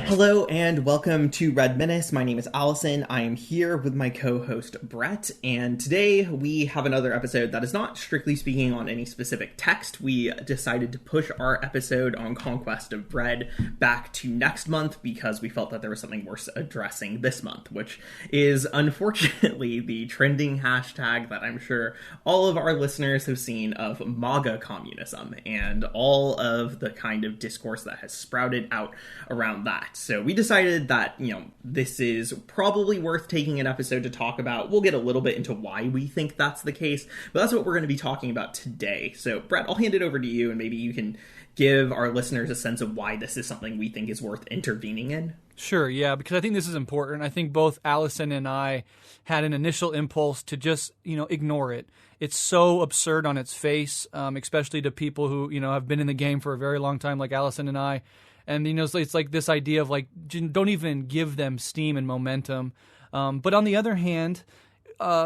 Hello and welcome to Red Menace. My name is Alyson. I am here with my co-host Breht, and today we have another episode that is not strictly speaking on any specific text. We decided to push our episode on Conquest of Bread back to next month because we felt that there was something worth addressing this month, which is unfortunately the trending hashtag that I'm sure all of our listeners have seen of MAGA Communism and all of the kind of discourse that has sprouted out around that. So we decided that, this is probably worth taking an episode to talk about. We'll get a little bit into why we think that's the case, but that's what we're going to be talking about today. So, Breht, I'll hand it over to you, and maybe you can give our listeners a sense of why this is something we think is worth intervening in. Sure, yeah, because I think this is important. I think both Alyson and I had an initial impulse to just, ignore it. It's so absurd on its face, especially to people who, have been in the game for a very long time, like Alyson and I. And, it's like this idea of don't even give them steam and momentum. But on the other hand,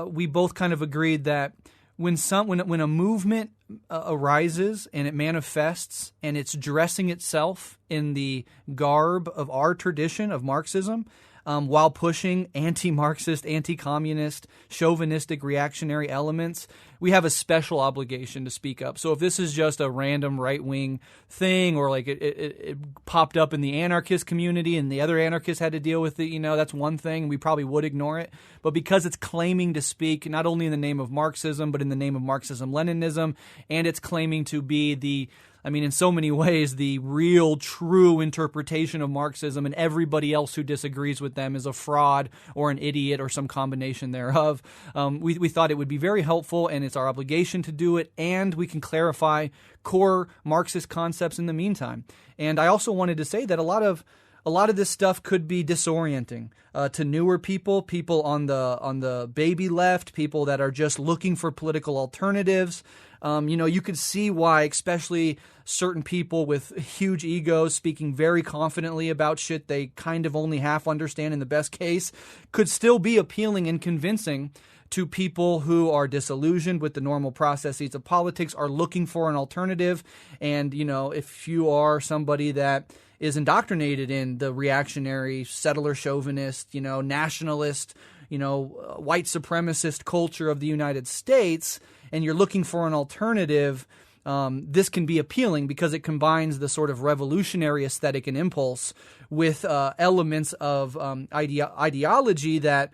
we both kind of agreed that when a movement arises and it manifests and it's dressing itself in the garb of our tradition of Marxism, while pushing anti-Marxist, anti-communist, chauvinistic, reactionary elements, we have a special obligation to speak up. So if this is just a random right-wing thing, or it popped up in the anarchist community and the other anarchists had to deal with it, that's one thing. We probably would ignore it. But because it's claiming to speak not only in the name of Marxism, but in the name of Marxism-Leninism, and it's claiming to be in so many ways, the real, true interpretation of Marxism, and everybody else who disagrees with them is a fraud or an idiot or some combination thereof. We thought it would be very helpful, and it's our obligation to do it, and we can clarify core Marxist concepts in the meantime. And I also wanted to say that a lot of this stuff could be disorienting to newer people on the baby left, people that are just looking for political alternatives. You could see why, especially certain people with huge egos speaking very confidently about shit they kind of only half understand in the best case, could still be appealing and convincing to people who are disillusioned with the normal processes of politics, are looking for an alternative. And, if you are somebody that is indoctrinated in the reactionary, settler chauvinist, nationalist, white supremacist culture of the United States, and you're looking for an alternative, this can be appealing because it combines the sort of revolutionary aesthetic and impulse with elements of ideology that,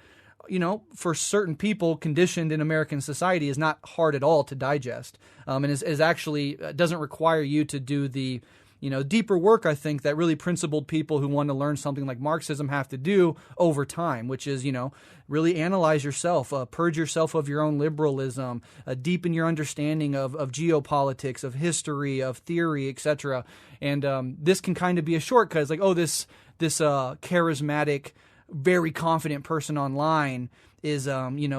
for certain people conditioned in American society is not hard at all to digest, and is actually doesn't require you to do the deeper work, I think, that really principled people who want to learn something like Marxism have to do over time, which is, really analyze yourself, purge yourself of your own liberalism, deepen your understanding of geopolitics, of history, of theory, etc. And this can kind of be a shortcut. It's like, this charismatic, very confident person online is,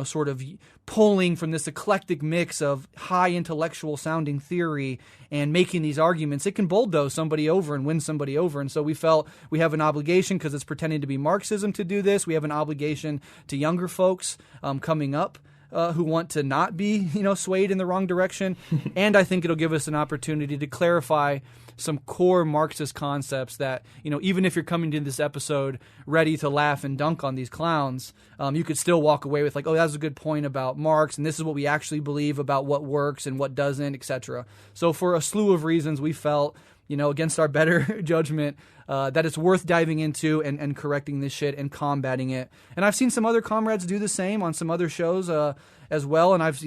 sort of pulling from this eclectic mix of high intellectual sounding theory and making these arguments. It can bulldoze somebody over and win somebody over. And so we felt we have an obligation, because it's pretending to be Marxism, to do this. We have an obligation to younger folks coming up who want to not be, swayed in the wrong direction. And I think it'll give us an opportunity to clarify some core Marxist concepts that, even if you're coming to this episode ready to laugh and dunk on these clowns, you could still walk away with that's a good point about Marx, and this is what we actually believe about what works and what doesn't, etc. So for a slew of reasons, we felt, against our better judgment, that it's worth diving into and correcting this shit and combating it. And I've seen some other comrades do the same on some other shows as well, and I've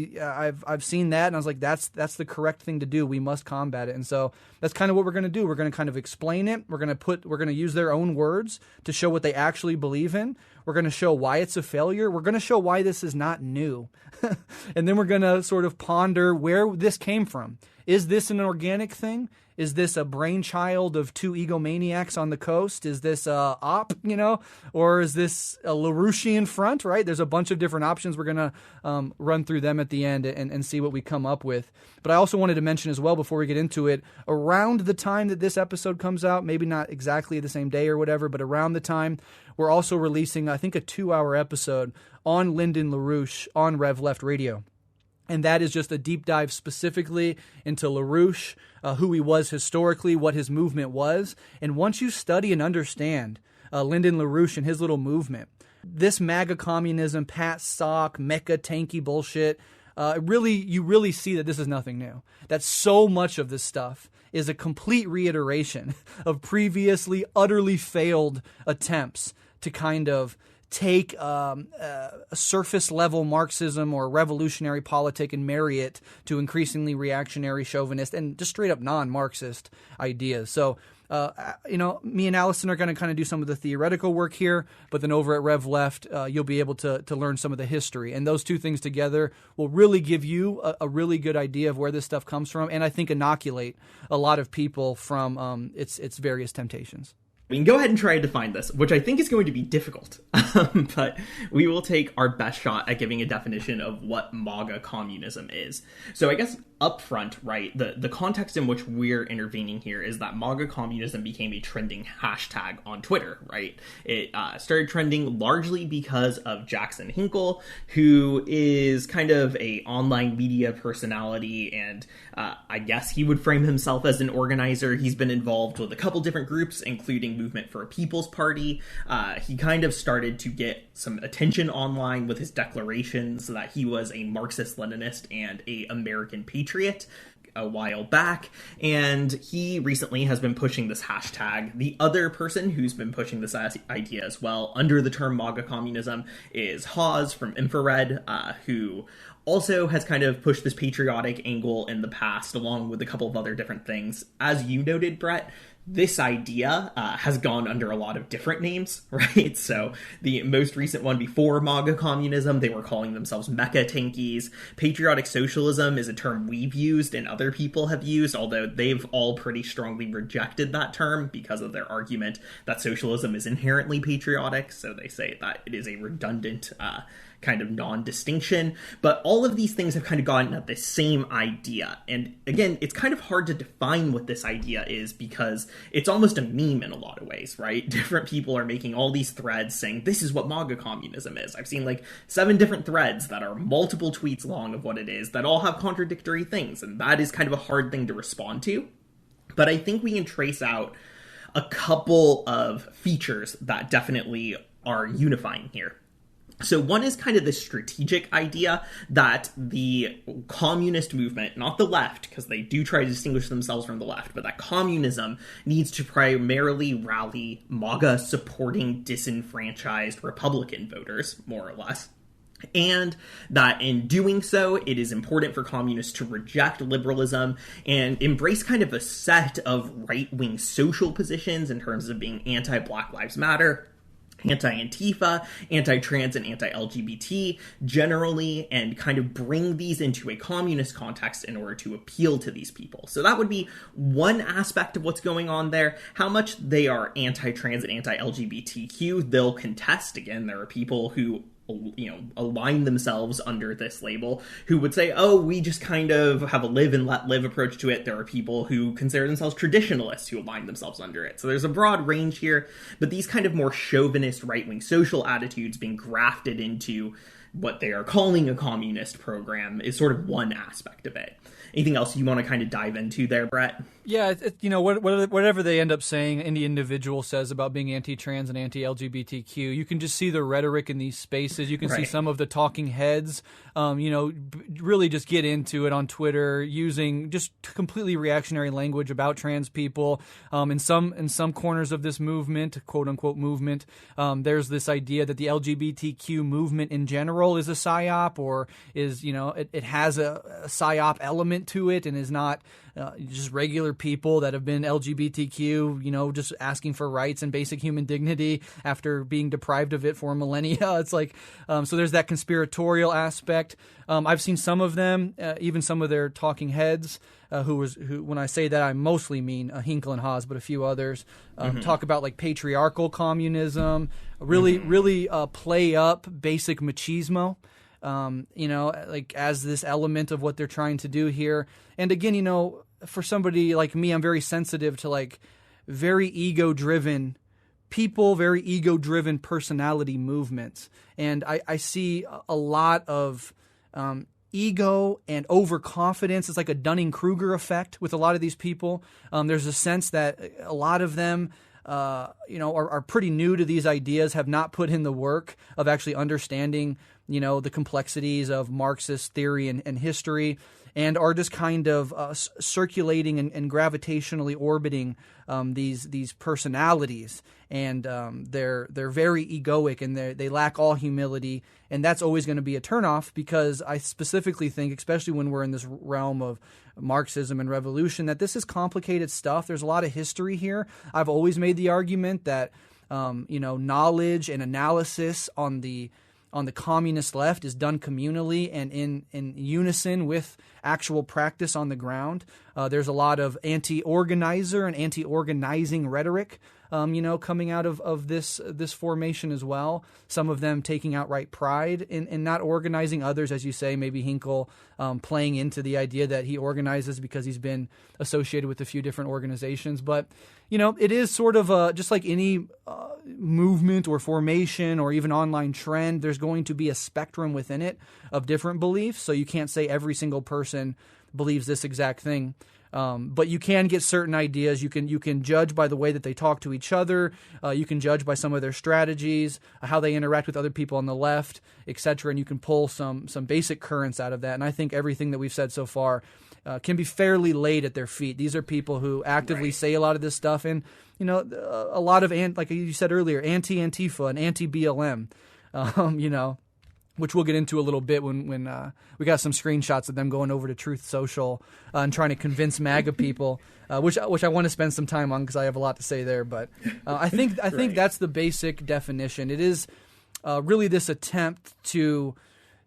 seen that, and I was like, that's the correct thing to do. We must combat it. And so that's kind of what we're going to do. We're going to kind of explain it. We're going to use their own words to show what they actually believe in. We're going to show why it's a failure. We're going to show why this is not new. And then we're going to sort of ponder where this came from. Is this an organic thing? Is this a brainchild of two egomaniacs on the coast? Is this a op, or is this a LaRouchean front, right? There's a bunch of different options. We're going to run through them at the end and see what we come up with. But I also wanted to mention as well, before we get into it, around the time that this episode comes out, maybe not exactly the same day or whatever, but around the time, we're also releasing, I think, a 2-hour episode on Lyndon LaRouche on Rev Left Radio. And that is just a deep dive specifically into LaRouche, who he was historically, what his movement was. And once you study and understand Lyndon LaRouche and his little movement. This MAGA communism, Pat Sock, mecha tanky bullshit, you really see that this is nothing new. That so much of this stuff is a complete reiteration of previously utterly failed attempts to kind of take a surface level Marxism or revolutionary politic and marry it to increasingly reactionary, chauvinist, and just straight up non-Marxist ideas. So, me and Alyson are going to kind of do some of the theoretical work here, but then over at Rev Left, you'll be able to learn some of the history. And those two things together will really give you a really good idea of where this stuff comes from, and I think inoculate a lot of people from its various temptations. We can go ahead and try to define this, which I think is going to be difficult, but we will take our best shot at giving a definition of what MAGA communism is. So I guess up front, right, the context in which we're intervening here is that MAGA communism became a trending hashtag on Twitter, right? It started trending largely because of Jackson Hinkle, who is kind of a online media personality, and I guess he would frame himself as an organizer. He's been involved with a couple different groups, including Movement for a People's Party. He kind of started to get some attention online with his declarations that he was a Marxist-Leninist and a American patriot a while back, and he recently has been pushing this hashtag. The other person who's been pushing this idea as well under the term MAGA communism is Hawes from Infrared, who also has kind of pushed this patriotic angle in the past, along with a couple of other different things. As you noted, Brett, this idea has gone under a lot of different names, right? So the most recent one before MAGA communism, they were calling themselves mecha tankies. Patriotic socialism is a term we've used and other people have used, although they've all pretty strongly rejected that term because of their argument that socialism is inherently patriotic. So they say that it is a redundant kind of non-distinction, but all of these things have kind of gotten at the same idea. And again, it's kind of hard to define what this idea is because it's almost a meme in a lot of ways, right? Different people are making all these threads saying, this is what MAGA communism is. I've seen like 7 different threads that are multiple tweets long of what it is that all have contradictory things. And that is kind of a hard thing to respond to. But I think we can trace out a couple of features that definitely are unifying here. So one is kind of the strategic idea that the communist movement, not the left, because they do try to distinguish themselves from the left, but that communism needs to primarily rally MAGA-supporting disenfranchised Republican voters, more or less. And that in doing so, it is important for communists to reject liberalism and embrace kind of a set of right-wing social positions in terms of being anti-Black Lives Matter, anti-Antifa, anti-trans, and anti-LGBT generally, and kind of bring these into a communist context in order to appeal to these people. So that would be one aspect of what's going on there. How much they are anti-trans and anti-LGBTQ, they'll contest. Again, there are people who align themselves under this label, who would say, oh, we just kind of have a live and let live approach to it. There are people who consider themselves traditionalists who align themselves under it. So there's a broad range here, but these kind of more chauvinist right-wing social attitudes being grafted into what they are calling a communist program is sort of one aspect of it. Anything else you want to kind of dive into there, Brett? Yeah, whatever they end up saying, any individual says about being anti-trans and anti-LGBTQ, you can just see the rhetoric in these spaces. You can see some of the talking heads, really just get into it on Twitter, using just completely reactionary language about trans people. In some corners of this movement, quote unquote movement, there's this idea that the LGBTQ movement in general is a psyop, or is it has a psyop element to it and is not just regular people that have been LGBTQ, just asking for rights and basic human dignity after being deprived of it for millennia. It's like, so there's that conspiratorial aspect. I've seen some of them, even some of their talking heads, who when I say that, I mostly mean Hinkle and Hawes, but a few others, talk about like patriarchal communism, really play up basic machismo. Like as this element of what they're trying to do here. And again, for somebody like me, I'm very sensitive to like very ego-driven people, very ego-driven personality movements. And I see a lot of ego and overconfidence. It's like a Dunning-Kruger effect with a lot of these people. There's a sense that a lot of them are pretty new to these ideas, have not put in the work of actually understanding, the complexities of Marxist theory and history, and are just kind of circulating and gravitationally orbiting these personalities, and they're very egoic, and they lack all humility, and that's always going to be a turnoff, because I specifically think, especially when we're in this realm of Marxism and revolution, that this is complicated stuff. There's a lot of history here. I've always made the argument that knowledge and analysis on the communist left is done communally and in unison with actual practice on the ground. There's a lot of anti-organizer and anti-organizing rhetoric, coming out of this formation as well. Some of them taking outright pride in not organizing, others, as you say, maybe Hinkle playing into the idea that he organizes because he's been associated with a few different organizations. But, it is sort of just like any movement or formation or even online trend, there's going to be a spectrum within it of different beliefs. So you can't say every single person believes this exact thing. But you can get certain ideas. You can judge by the way that they talk to each other. You can judge by some of their strategies, how they interact with other people on the left, etc. And you can pull some basic currents out of that. And I think everything that we've said so far can be fairly laid at their feet. These are people who actively say a lot of this stuff, and a lot of like you said earlier, anti-Antifa and anti-BLM. Which we'll get into a little bit when we got some screenshots of them going over to Truth Social and trying to convince MAGA people, which I want to spend some time on because I have a lot to say there. But I think that's the basic definition. It is really this attempt to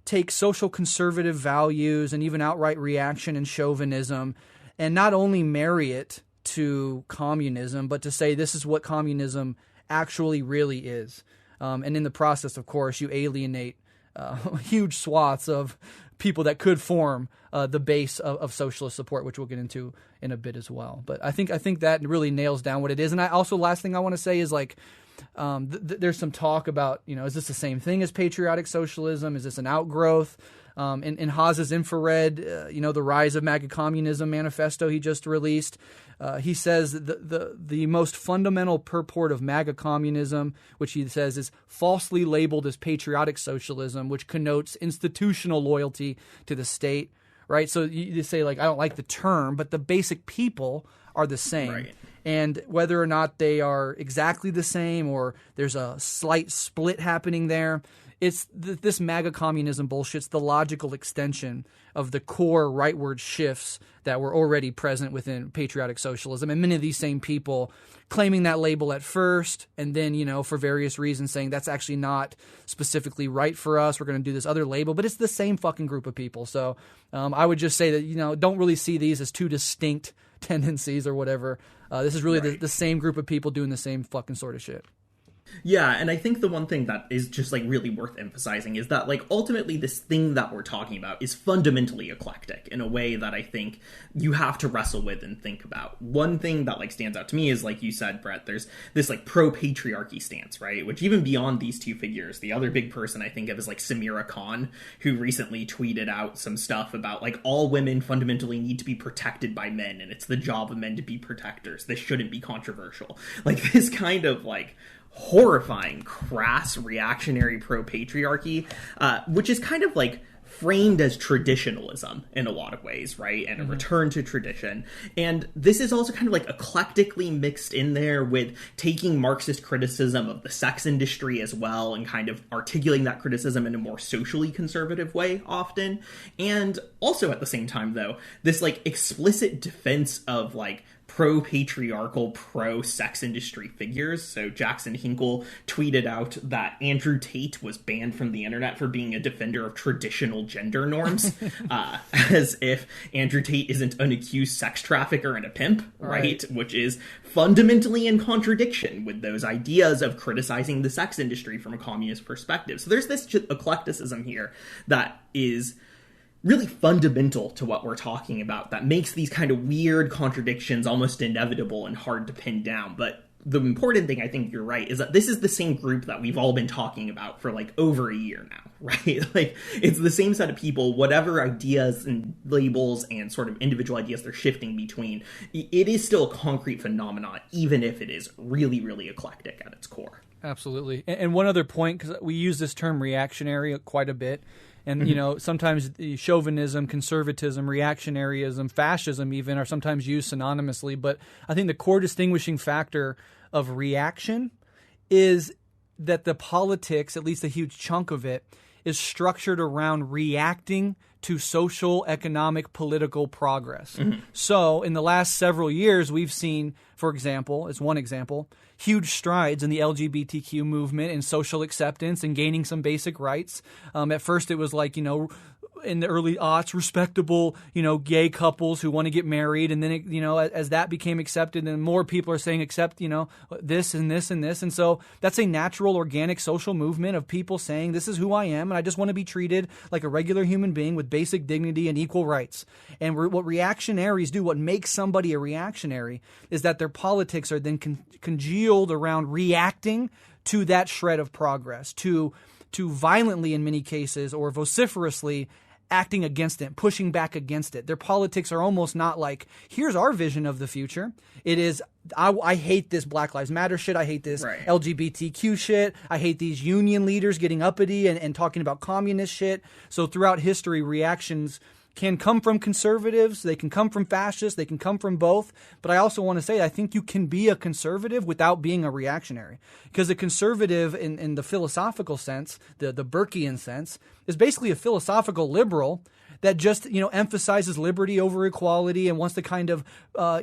take social conservative values and even outright reaction and chauvinism, and not only marry it to communism, but to say this is what communism actually really is. And in the process, of course, you alienate huge swaths of people that could form the base of socialist support, which we'll get into in a bit as well. But I think that really nails down what it is. And last thing I want to say is there's some talk about, is this the same thing as patriotic socialism? Is this an outgrowth? In Haas's Infrared, the Rise of MAGA Communism manifesto he just released, he says the most fundamental purport of MAGA communism, which he says is falsely labeled as patriotic socialism, which connotes institutional loyalty to the state, right? So you say, I don't like the term, but the basic people are the same. Right. And whether or not they are exactly the same or there's a slight split happening there, it's this MAGA communism bullshit's the logical extension of the core rightward shifts that were already present within patriotic socialism. And many of these same people claiming that label at first, and then, for various reasons saying that's actually not specifically right for us. We're going to do this other label, but it's the same fucking group of people. So I would just say that, don't really see these as two distinct tendencies or whatever. This is really the same group of people doing the same fucking sort of shit. Yeah, and I think the one thing that is just really worth emphasizing is that ultimately this thing that we're talking about is fundamentally eclectic in a way that I think you have to wrestle with and think about. One thing that stands out to me is, like you said, Brett, there's this pro-patriarchy stance, right? Which even beyond these two figures, the other big person I think of is Samira Khan, who recently tweeted out some stuff about all women fundamentally need to be protected by men, and it's the job of men to be protectors. This shouldn't be controversial. This kind of horrifying, crass, reactionary pro-patriarchy, which is kind of framed as traditionalism in a lot of ways, right? And a return to tradition. And this is also kind of eclectically mixed in there with taking Marxist criticism of the sex industry as well and kind of articulating that criticism in a more socially conservative way often. And also at the same time, though, this explicit defense of pro-patriarchal, pro-sex industry figures. So Jackson Hinkle tweeted out that Andrew Tate was banned from the internet for being a defender of traditional gender norms, as if Andrew Tate isn't an accused sex trafficker and a pimp, right? Which is fundamentally in contradiction with those ideas of criticizing the sex industry from a communist perspective. So there's this eclecticism here that is really fundamental to what we're talking about, that makes these kind of weird contradictions almost inevitable and hard to pin down. But the important thing, I think you're right, is that this is the same group that we've all been talking about for like over a year now, right? Like, it's the same set of people, whatever ideas and labels and sort of individual ideas they're shifting between. It is still a concrete phenomenon, even if it is really, really eclectic at its core. Absolutely. And one other point, because we use this term reactionary quite a bit. And, you know, sometimes the chauvinism, conservatism, reactionaryism, fascism even are sometimes used synonymously. But I think the core distinguishing factor of reaction is that the politics, at least a huge chunk of it, is structured around reacting to social, economic, political progress. So in the last several years, we've seen, for example, as one example, huge strides in the LGBTQ movement and social acceptance and gaining some basic rights. At first, it was like, you know, in the early aughts, respectable, you know, gay couples who want to get married. And then, it, you know, as that became accepted and more people are saying accept, you know, this and this and this. And so that's a natural, organic social movement of people saying this is who I am and I just want to be treated like a regular human being with basic dignity and equal rights. And what reactionaries do, what makes somebody a reactionary, is that their politics are then congealed around reacting to that shred of progress, to violently in many cases or vociferously acting against it, pushing back against it. Their politics are almost not like, here's our vision of the future. It is, I hate this Black Lives Matter shit. I hate this LGBTQ shit. I hate these union leaders getting uppity and talking about communist shit. So throughout history, reactions can come from conservatives, they can come from fascists, they can come from both. But I also want to say, I think you can be a conservative without being a reactionary. Because a conservative in the philosophical sense, the Burkean sense, is basically a philosophical liberal that just, you know, emphasizes liberty over equality and wants to kind of,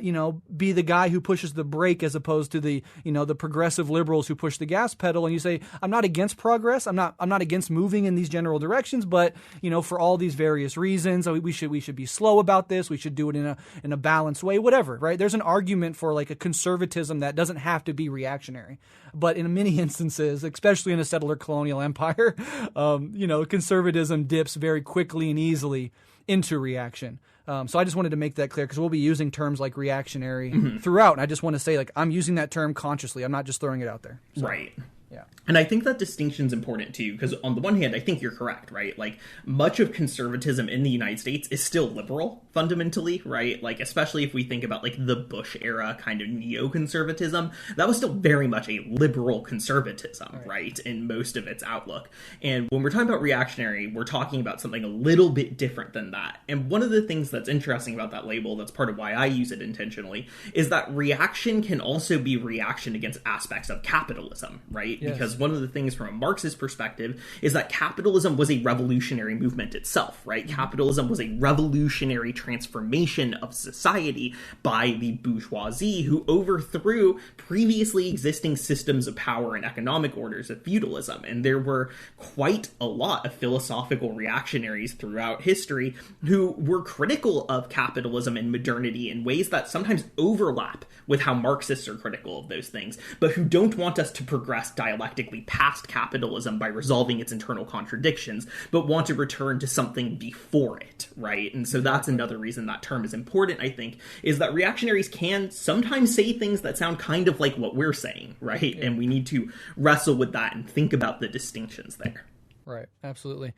you know, be the guy who pushes the brake as opposed to the, you know, the progressive liberals who push the gas pedal. And you say, I'm not against progress. I'm not against moving in these general directions, but, you know, for all these various reasons, we should be slow about this. We should do it in a balanced way, whatever, right? There's an argument for like a conservatism that doesn't have to be reactionary. But in many instances, especially in a settler colonial empire, you know, conservatism dips very quickly and easily into reaction. So I just wanted to make that clear because we'll be using terms like reactionary throughout. And I just want to say, like, I'm using that term consciously. I'm not just throwing it out there. So, right. Yeah. And I think that distinction's important too, because on the one hand, I think you're correct, right? Like, much of conservatism in the United States is still liberal, fundamentally, right? Like, especially if we think about, like, the Bush era kind of neoconservatism, that was still very much a liberal conservatism, right, in most of its outlook. And when we're talking about reactionary, we're talking about something a little bit different than that. And one of the things that's interesting about that label, that's part of why I use it intentionally, is that reaction can also be reaction against aspects of capitalism, right? Yes. Because one of the things from a Marxist perspective is that capitalism was a revolutionary movement itself, right? Capitalism was a revolutionary transformation of society by the bourgeoisie who overthrew previously existing systems of power and economic orders of feudalism. And there were quite a lot of philosophical reactionaries throughout history who were critical of capitalism and modernity in ways that sometimes overlap with how Marxists are critical of those things, but who don't want us to progress dialectically past capitalism by resolving its internal contradictions, but want to return to something before it, right? And so that's another reason that term is important, I think, is that reactionaries can sometimes say things that sound kind of like what we're saying, right? Yeah. And we need to wrestle with that and think about the distinctions there. Right, absolutely.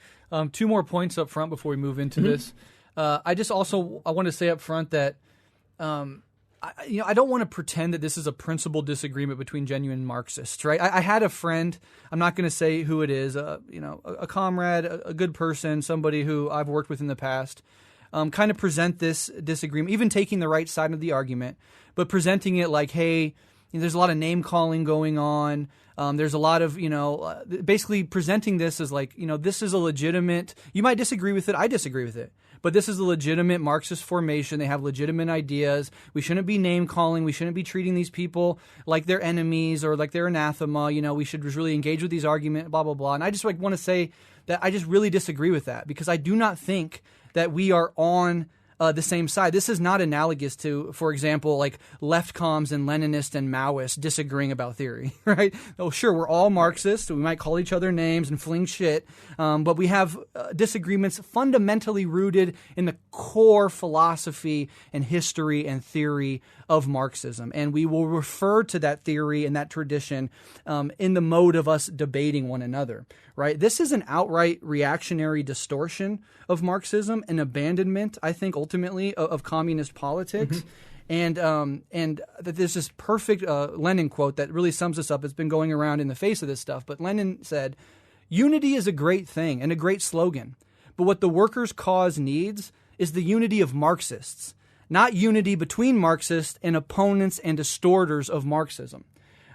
Two more points up front before we move into this. I want to say up front that I don't want to pretend that this is a principled disagreement between genuine Marxists, right? I had a friend, I'm not going to say who it is, a comrade, a good person, somebody who I've worked with in the past, kind of present this disagreement, even taking the right side of the argument, but presenting it like, hey, there's a lot of name calling going on. There's a lot of, basically presenting this as like, this is a legitimate, you might disagree with it, I disagree with it. But this is a legitimate Marxist formation. They have legitimate ideas. We shouldn't be name-calling. We shouldn't be treating these people like they're enemies or like they're anathema. We should really engage with these arguments, blah, blah, blah. And I just want to say that I just really disagree with that because I do not think that we are on the same side. This is not analogous to, for example, like left comms and Leninists and Maoists disagreeing about theory, right? Oh, sure, we're all Marxists. So we might call each other names and fling shit, but we have disagreements fundamentally rooted in the core philosophy and history and theory of Marxism. And we will refer to that theory and that tradition in the mode of us debating one another, right? This is an outright reactionary distortion of Marxism, an abandonment, I think, ultimately, of communist politics. Mm-hmm. And there's this perfect Lenin quote that really sums this up. It's been going around in the face of this stuff. But Lenin said, "Unity is a great thing and a great slogan. But what the workers' cause needs is the unity of Marxists, not unity between Marxists and opponents and distorters of Marxism."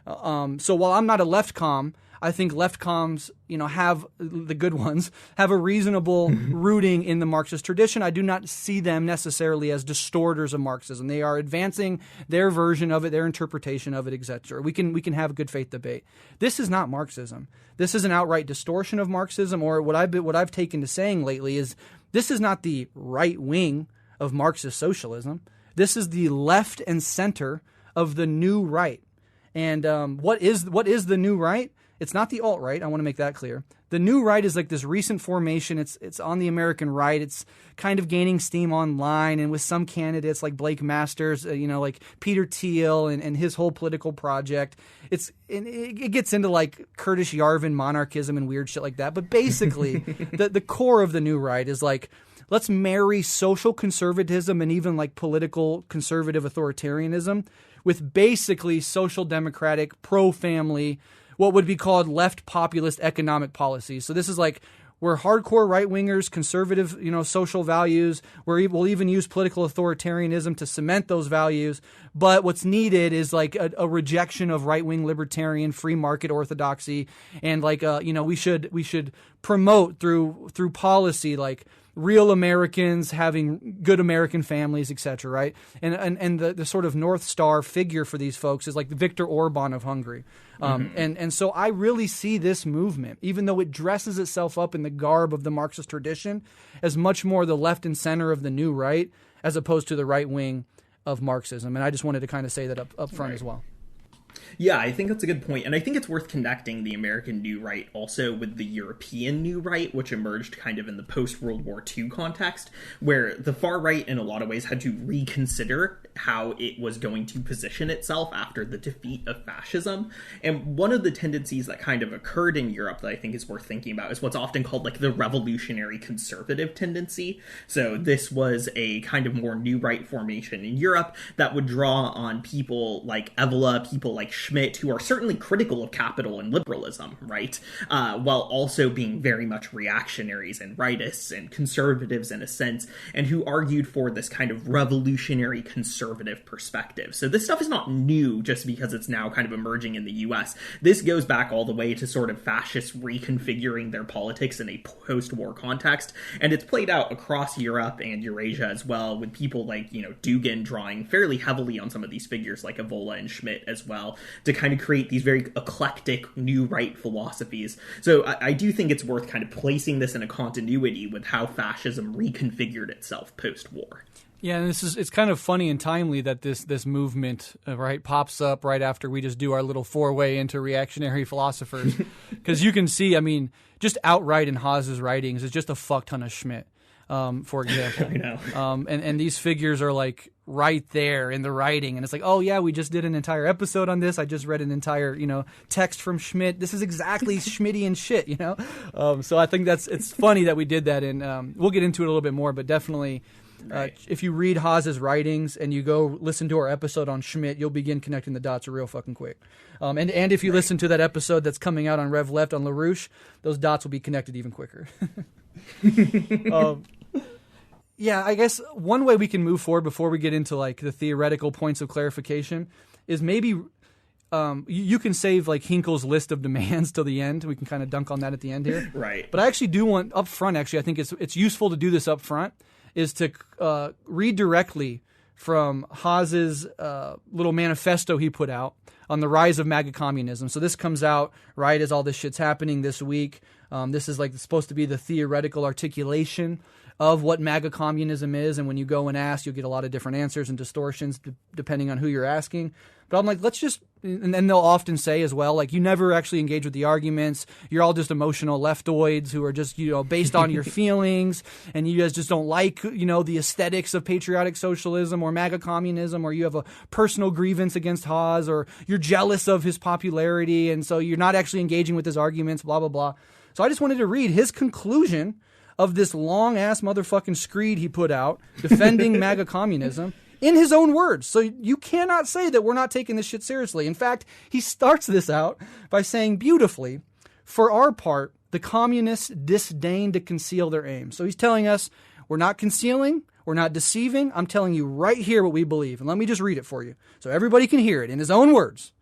So while I'm not a left comm, I think left comms, have the good ones, have a reasonable rooting in the Marxist tradition. I do not see them necessarily as distorters of Marxism. They are advancing their version of it, their interpretation of it, etc. We can have a good faith debate. This is not Marxism. This is an outright distortion of Marxism, or what I've taken to saying lately is this is not the right wing of Marxist socialism. This is the left and center of the new right. And what is the new right? It's not the alt-right. I want to make that clear. The new right is like this recent formation. It's on the American right. It's kind of gaining steam online and with some candidates like Blake Masters, like Peter Thiel and his whole political project. It gets into like Kurdish Yarvin monarchism and weird shit like that. But basically, the core of the new right is like, let's marry social conservatism and even like political conservative authoritarianism with basically social democratic, pro-family, what would be called left populist economic policies. So this is like, we're hardcore right-wingers, conservative, social values. We'll even use political authoritarianism to cement those values. But what's needed is like a rejection of right-wing libertarian free market orthodoxy. And like, we should promote through policy, like real Americans having good American families, etc. Right? And the sort of North Star figure for these folks is like Viktor Orban of Hungary. And so I really see this movement, even though it dresses itself up in the garb of the Marxist tradition, as much more the left and center of the new right, as opposed to the right wing of Marxism. And I just wanted to kind of say that up front as well. Yeah, I think that's a good point. And I think it's worth connecting the American New Right also with the European New Right, which emerged kind of in the post-World War II context, where the far right in a lot of ways had to reconsider how it was going to position itself after the defeat of fascism. And one of the tendencies that kind of occurred in Europe that I think is worth thinking about is what's often called like the revolutionary conservative tendency. So this was a kind of more new right formation in Europe that would draw on people like Evola, people like Schmidt, who are certainly critical of capital and liberalism, right? While also being very much reactionaries and rightists and conservatives in a sense, and who argued for this kind of revolutionary conservative perspective. So this stuff is not new just because it's now kind of emerging in the US. This goes back all the way to sort of fascists reconfiguring their politics in a post-war context, and it's played out across Europe and Eurasia as well, with people like, Dugin drawing fairly heavily on some of these figures like Evola and Schmidt as well, to kind of create these very eclectic new right philosophies. So I do think it's worth kind of placing this in a continuity with how fascism reconfigured itself post-war. Yeah, and it's kind of funny and timely that this movement pops up right after we just do our little four-way into reactionary philosophers, because you can see, just outright in Haas's writings is just a fuck ton of Schmidt. For example. I know. And these figures are like right there in the writing. And it's like, oh yeah, we just did an entire episode on this. I just read an entire, text from Schmidt. This is exactly Schmittian shit, So I think it's funny that we did that. And we'll get into it a little bit more, but definitely if you read Haas's writings and you go listen to our episode on Schmidt, you'll begin connecting the dots real fucking quick. And if you listen to that episode that's coming out on Rev Left on LaRouche, those dots will be connected even quicker. Yeah, I guess one way we can move forward before we get into like the theoretical points of clarification is maybe you can save like Hinkle's list of demands till the end. We can kind of dunk on that at the end here. Right. But I actually do want up front, I think it's useful to do this up front, is to read directly from Haas's little manifesto he put out on the rise of MAGA communism. So this comes out right as all this shit's happening this week. This is like supposed to be the theoretical articulation of what MAGA communism is. And when you go and ask, you'll get a lot of different answers and distortions depending on who you're asking. But I'm like, let's just, and then they'll often say as well, like, you never actually engage with the arguments. You're all just emotional leftoids who are just, based on your feelings, and you guys just don't like, the aesthetics of patriotic socialism or MAGA communism, or you have a personal grievance against Haas, or you're jealous of his popularity, and so you're not actually engaging with his arguments, blah, blah, blah. So I just wanted to read his conclusion of this long-ass motherfucking screed he put out defending MAGA communism. In his own words. So you cannot say that we're not taking this shit seriously. In fact, he starts this out by saying beautifully, for our part, the communists disdain to conceal their aims. So he's telling us we're not concealing, we're not deceiving. I'm telling you right here what we believe. And let me just read it for you so everybody can hear it in his own words.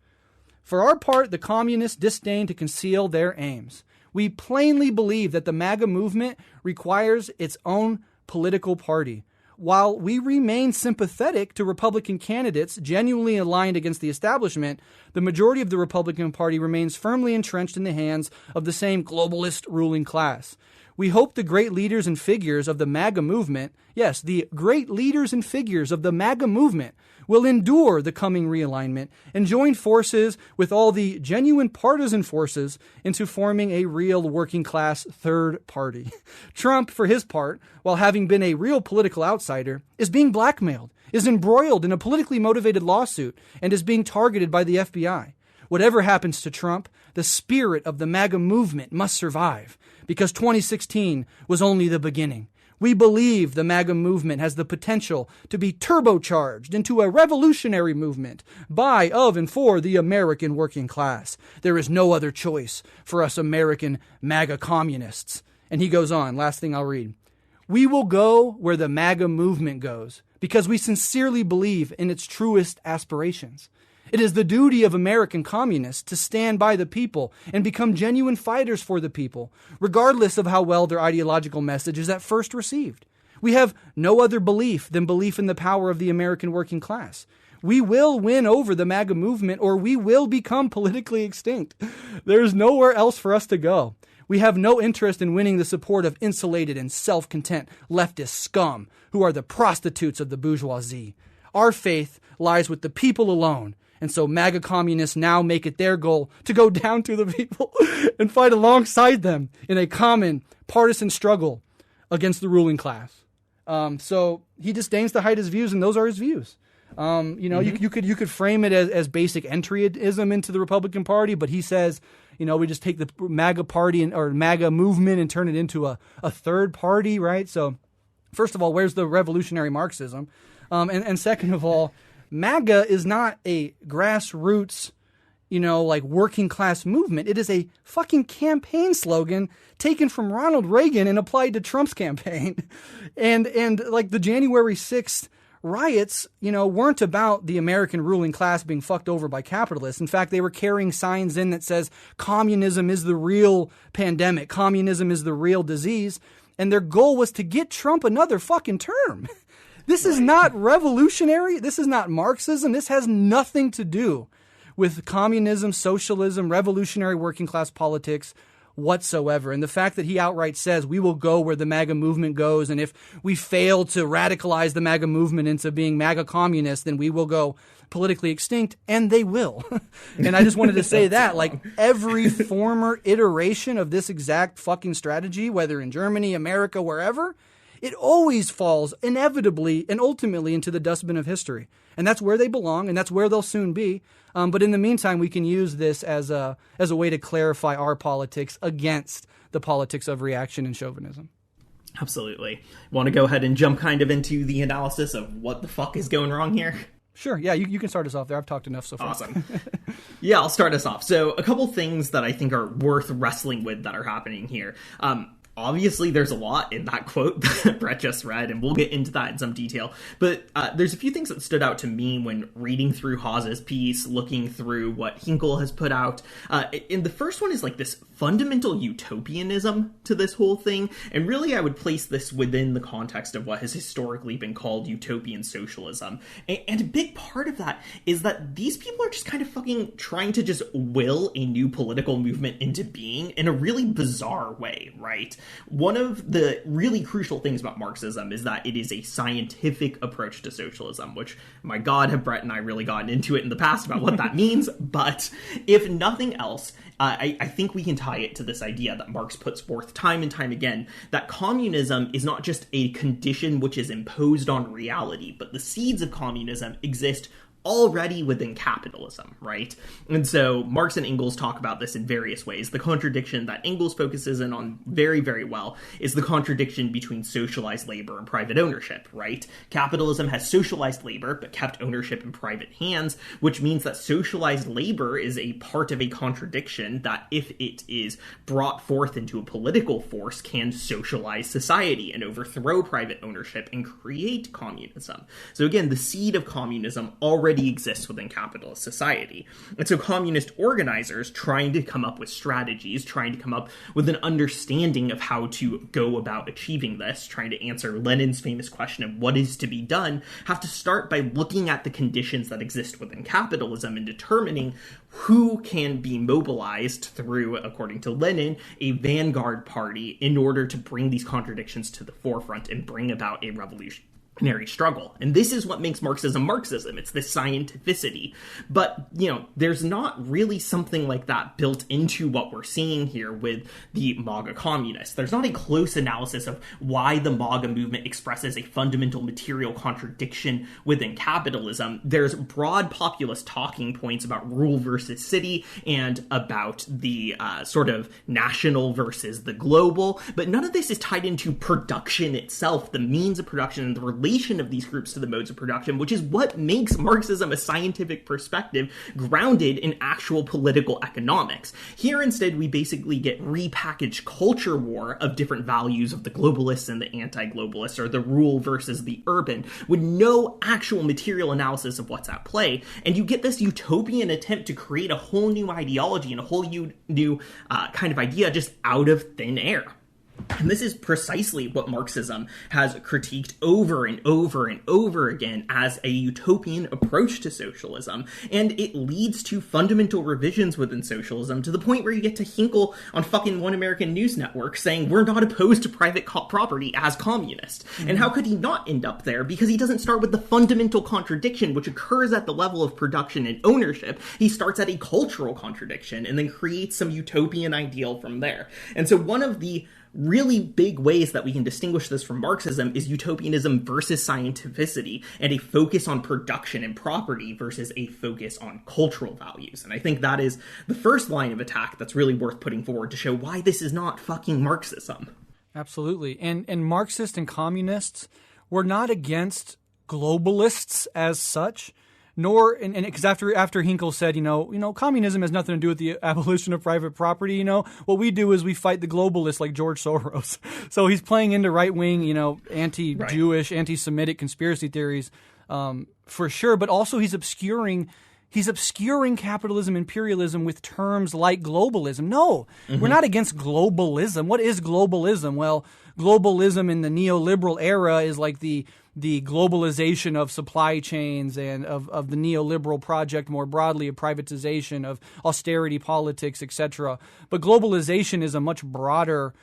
For our part, the communists disdain to conceal their aims. We plainly believe that the MAGA movement requires its own political party. While we remain sympathetic to Republican candidates genuinely aligned against the establishment, the majority of the Republican Party remains firmly entrenched in the hands of the same globalist ruling class. We hope the great leaders and figures of the MAGA movement, yes, the great leaders and figures of the MAGA movement, will endure the coming realignment and join forces with all the genuine partisan forces into forming a real working class third party. Trump, for his part, while having been a real political outsider, is being blackmailed, is embroiled in a politically motivated lawsuit, and is being targeted by the FBI. Whatever happens to Trump, the spirit of the MAGA movement must survive, because 2016 was only the beginning. We believe the MAGA movement has the potential to be turbocharged into a revolutionary movement by, of, and for the American working class. There is no other choice for us American MAGA communists. And he goes on, last thing I'll read. We will go where the MAGA movement goes because we sincerely believe in its truest aspirations. It is the duty of American communists to stand by the people and become genuine fighters for the people, regardless of how well their ideological message is at first received. We have no other belief than belief in the power of the American working class. We will win over the MAGA movement, or we will become politically extinct. There is nowhere else for us to go. We have no interest in winning the support of insulated and self-content leftist scum who are the prostitutes of the bourgeoisie. Our faith lies with the people alone. And so MAGA communists now make it their goal to go down to the people and fight alongside them in a common partisan struggle against the ruling class. So he disdains to hide his views, and those are his views. You could frame it as basic entryism into the Republican Party, but he says, we just take the MAGA party or MAGA movement and turn it into a third party, right? So first of all, where's the revolutionary Marxism? And second of all, MAGA is not a grassroots, working class movement. It is a fucking campaign slogan taken from Ronald Reagan and applied to Trump's campaign. And like the January 6th riots, weren't about the American ruling class being fucked over by capitalists. In fact, they were carrying signs in that says communism is the real pandemic. Communism is the real disease. And their goal was to get Trump another fucking term. This is not revolutionary. This is not Marxism. This has nothing to do with communism, socialism, revolutionary working class politics whatsoever. And the fact that he outright says we will go where the MAGA movement goes, and if we fail to radicalize the MAGA movement into being MAGA communists, then we will go politically extinct, and they will. And I just wanted to say that, like, every former iteration of this exact fucking strategy, whether in Germany, America, wherever, it always falls inevitably and ultimately into the dustbin of history. And that's where they belong, and that's where they'll soon be. But in the meantime, we can use this as a way to clarify our politics against the politics of reaction and chauvinism. Absolutely. Want to go ahead and jump kind of into the analysis of what the fuck is going wrong here? Sure. Yeah, you can start us off there. I've talked enough so far. Awesome. Yeah, I'll start us off. So a couple things that I think are worth wrestling with that are happening here. Obviously, there's a lot in that quote that Brett just read, and we'll get into that in some detail. But there's a few things that stood out to me when reading through Haas's piece, looking through what Hinkle has put out. And the first one is like this fundamental utopianism to this whole thing. And really, I would place this within the context of what has historically been called utopian socialism. And a big part of that is that these people are just kind of fucking trying to just will a new political movement into being in a really bizarre way, right? One of the really crucial things about Marxism is that it is a scientific approach to socialism, which, my God, have Brett and I really gotten into it in the past about what that means. But if nothing else, I think we can tie it to this idea that Marx puts forth time and time again, that communism is not just a condition which is imposed on reality, but the seeds of communism exist already within capitalism, right? And so Marx and Engels talk about this in various ways. The contradiction that Engels focuses in on very, very well is the contradiction between socialized labor and private ownership, right? Capitalism has socialized labor, but kept ownership in private hands, which means that socialized labor is a part of a contradiction that, if it is brought forth into a political force, can socialize society and overthrow private ownership and create communism. So again, the seed of communism already exists within capitalist society. And so communist organizers trying to come up with strategies, trying to come up with an understanding of how to go about achieving this, trying to answer Lenin's famous question of what is to be done, have to start by looking at the conditions that exist within capitalism and determining who can be mobilized through, according to Lenin, a vanguard party in order to bring these contradictions to the forefront and bring about a revolution. Struggle. And this is what makes Marxism Marxism. It's this scientificity. But, there's not really something like that built into what we're seeing here with the MAGA communists. There's not a close analysis of why the MAGA movement expresses a fundamental material contradiction within capitalism. There's broad populist talking points about rural versus city and about the sort of national versus the global, but none of this is tied into production itself, the means of production, and the relation of these groups to the modes of production, which is what makes Marxism a scientific perspective grounded in actual political economics. Here, instead, we basically get repackaged culture war of different values of the globalists and the anti-globalists, or the rural versus the urban, with no actual material analysis of what's at play. And you get this utopian attempt to create a whole new ideology and a whole new kind of idea just out of thin air. And this is precisely what Marxism has critiqued over and over and over again as a utopian approach to socialism. And it leads to fundamental revisions within socialism to the point where you get to Hinkle on fucking One American News Network saying we're not opposed to private property as communist. Mm-hmm. And how could he not end up there? Because he doesn't start with the fundamental contradiction which occurs at the level of production and ownership. He starts at a cultural contradiction and then creates some utopian ideal from there. And so one of the really big ways that we can distinguish this from Marxism is utopianism versus scientificity, and a focus on production and property versus a focus on cultural values. And I think that is the first line of attack that's really worth putting forward to show why this is not fucking Marxism. Absolutely. And Marxists and communists were not against globalists as such. Nor, and because after Hinkle said, communism has nothing to do with the abolition of private property, what we do is we fight the globalists like George Soros. So he's playing into right-wing, anti-Jewish, anti-Semitic conspiracy theories, for sure. But also he's obscuring capitalism, imperialism with terms like globalism. No, We're not against globalism. What is globalism? Well, globalism in the neoliberal era is like the globalization of supply chains and of the neoliberal project more broadly, of privatization, of austerity politics, etc. But globalization is a much broader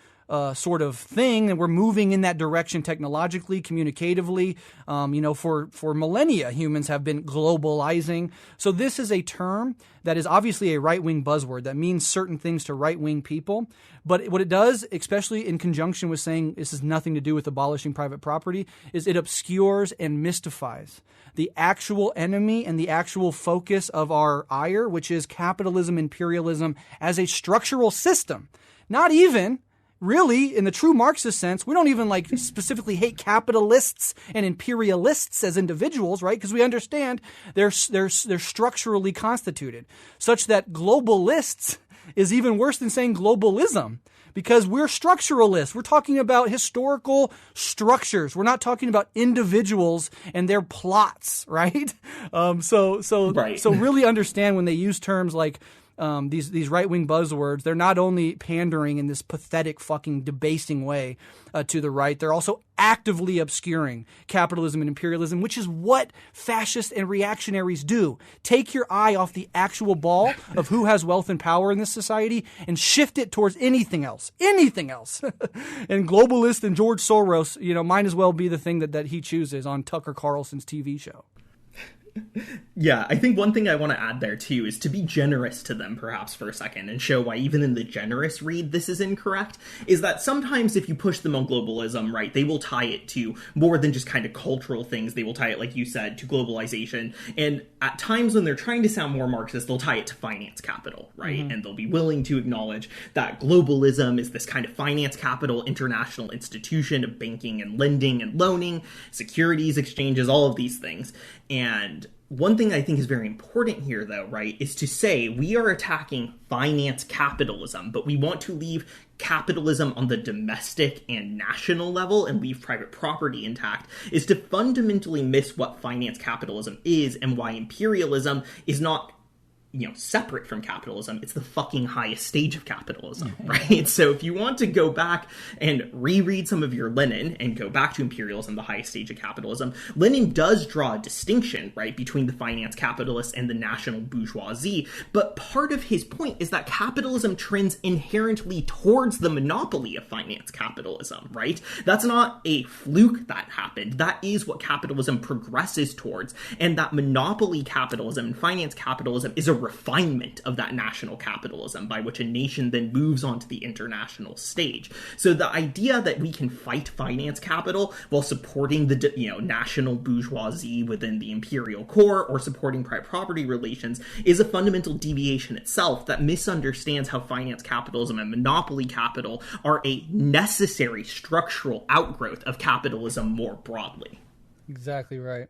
sort of thing, and we're moving in that direction technologically, communicatively. For millennia, humans have been globalizing. So this is a term that is obviously a right-wing buzzword that means certain things to right-wing people. But what it does, especially in conjunction with saying this has nothing to do with abolishing private property, is it obscures and mystifies the actual enemy and the actual focus of our ire, which is capitalism, imperialism as a structural system. Not even really, in the true Marxist sense, we don't even specifically hate capitalists and imperialists as individuals, right? Because we understand they're structurally constituted, such that globalists is even worse than saying globalism, because we're structuralists. We're talking about historical structures. We're not talking about individuals and their plots, right? So really understand when they use terms like these right-wing buzzwords, they're not only pandering in this pathetic fucking debasing way to the right, they're also actively obscuring capitalism and imperialism, which is what fascists and reactionaries do. Take your eye off the actual ball of who has wealth and power in this society and shift it towards anything else. Anything else. And globalist and George Soros, might as well be the thing that he chooses on Tucker Carlson's TV show. Yeah, I think one thing I want to add there, too, is to be generous to them, perhaps, for a second, and show why even in the generous read this is incorrect, is that sometimes if you push them on globalism, right, they will tie it to more than just kind of cultural things. They will tie it, like you said, to globalization. And at times when they're trying to sound more Marxist, they'll tie it to finance capital, right? Mm-hmm. And they'll be willing to acknowledge that globalism is this kind of finance capital, international institution of banking and lending and loaning, securities exchanges, all of these things. And one thing I think is very important here, though, right, is to say we are attacking finance capitalism, but we want to leave capitalism on the domestic and national level and leave private property intact, is to fundamentally miss what finance capitalism is and why imperialism is not separate from capitalism. It's the fucking highest stage of capitalism, right? So if you want to go back and reread some of your Lenin and go back to imperialism, the highest stage of capitalism, Lenin does draw a distinction, right, between the finance capitalists and the national bourgeoisie. But part of his point is that capitalism trends inherently towards the monopoly of finance capitalism, right? That's not a fluke that happened. That is what capitalism progresses towards. And that monopoly capitalism and finance capitalism is a refinement of that national capitalism by which a nation then moves onto the international stage. So the idea that we can fight finance capital while supporting the national bourgeoisie within the imperial core or supporting private property relations is a fundamental deviation itself that misunderstands how finance capitalism and monopoly capital are a necessary structural outgrowth of capitalism more broadly. Exactly right.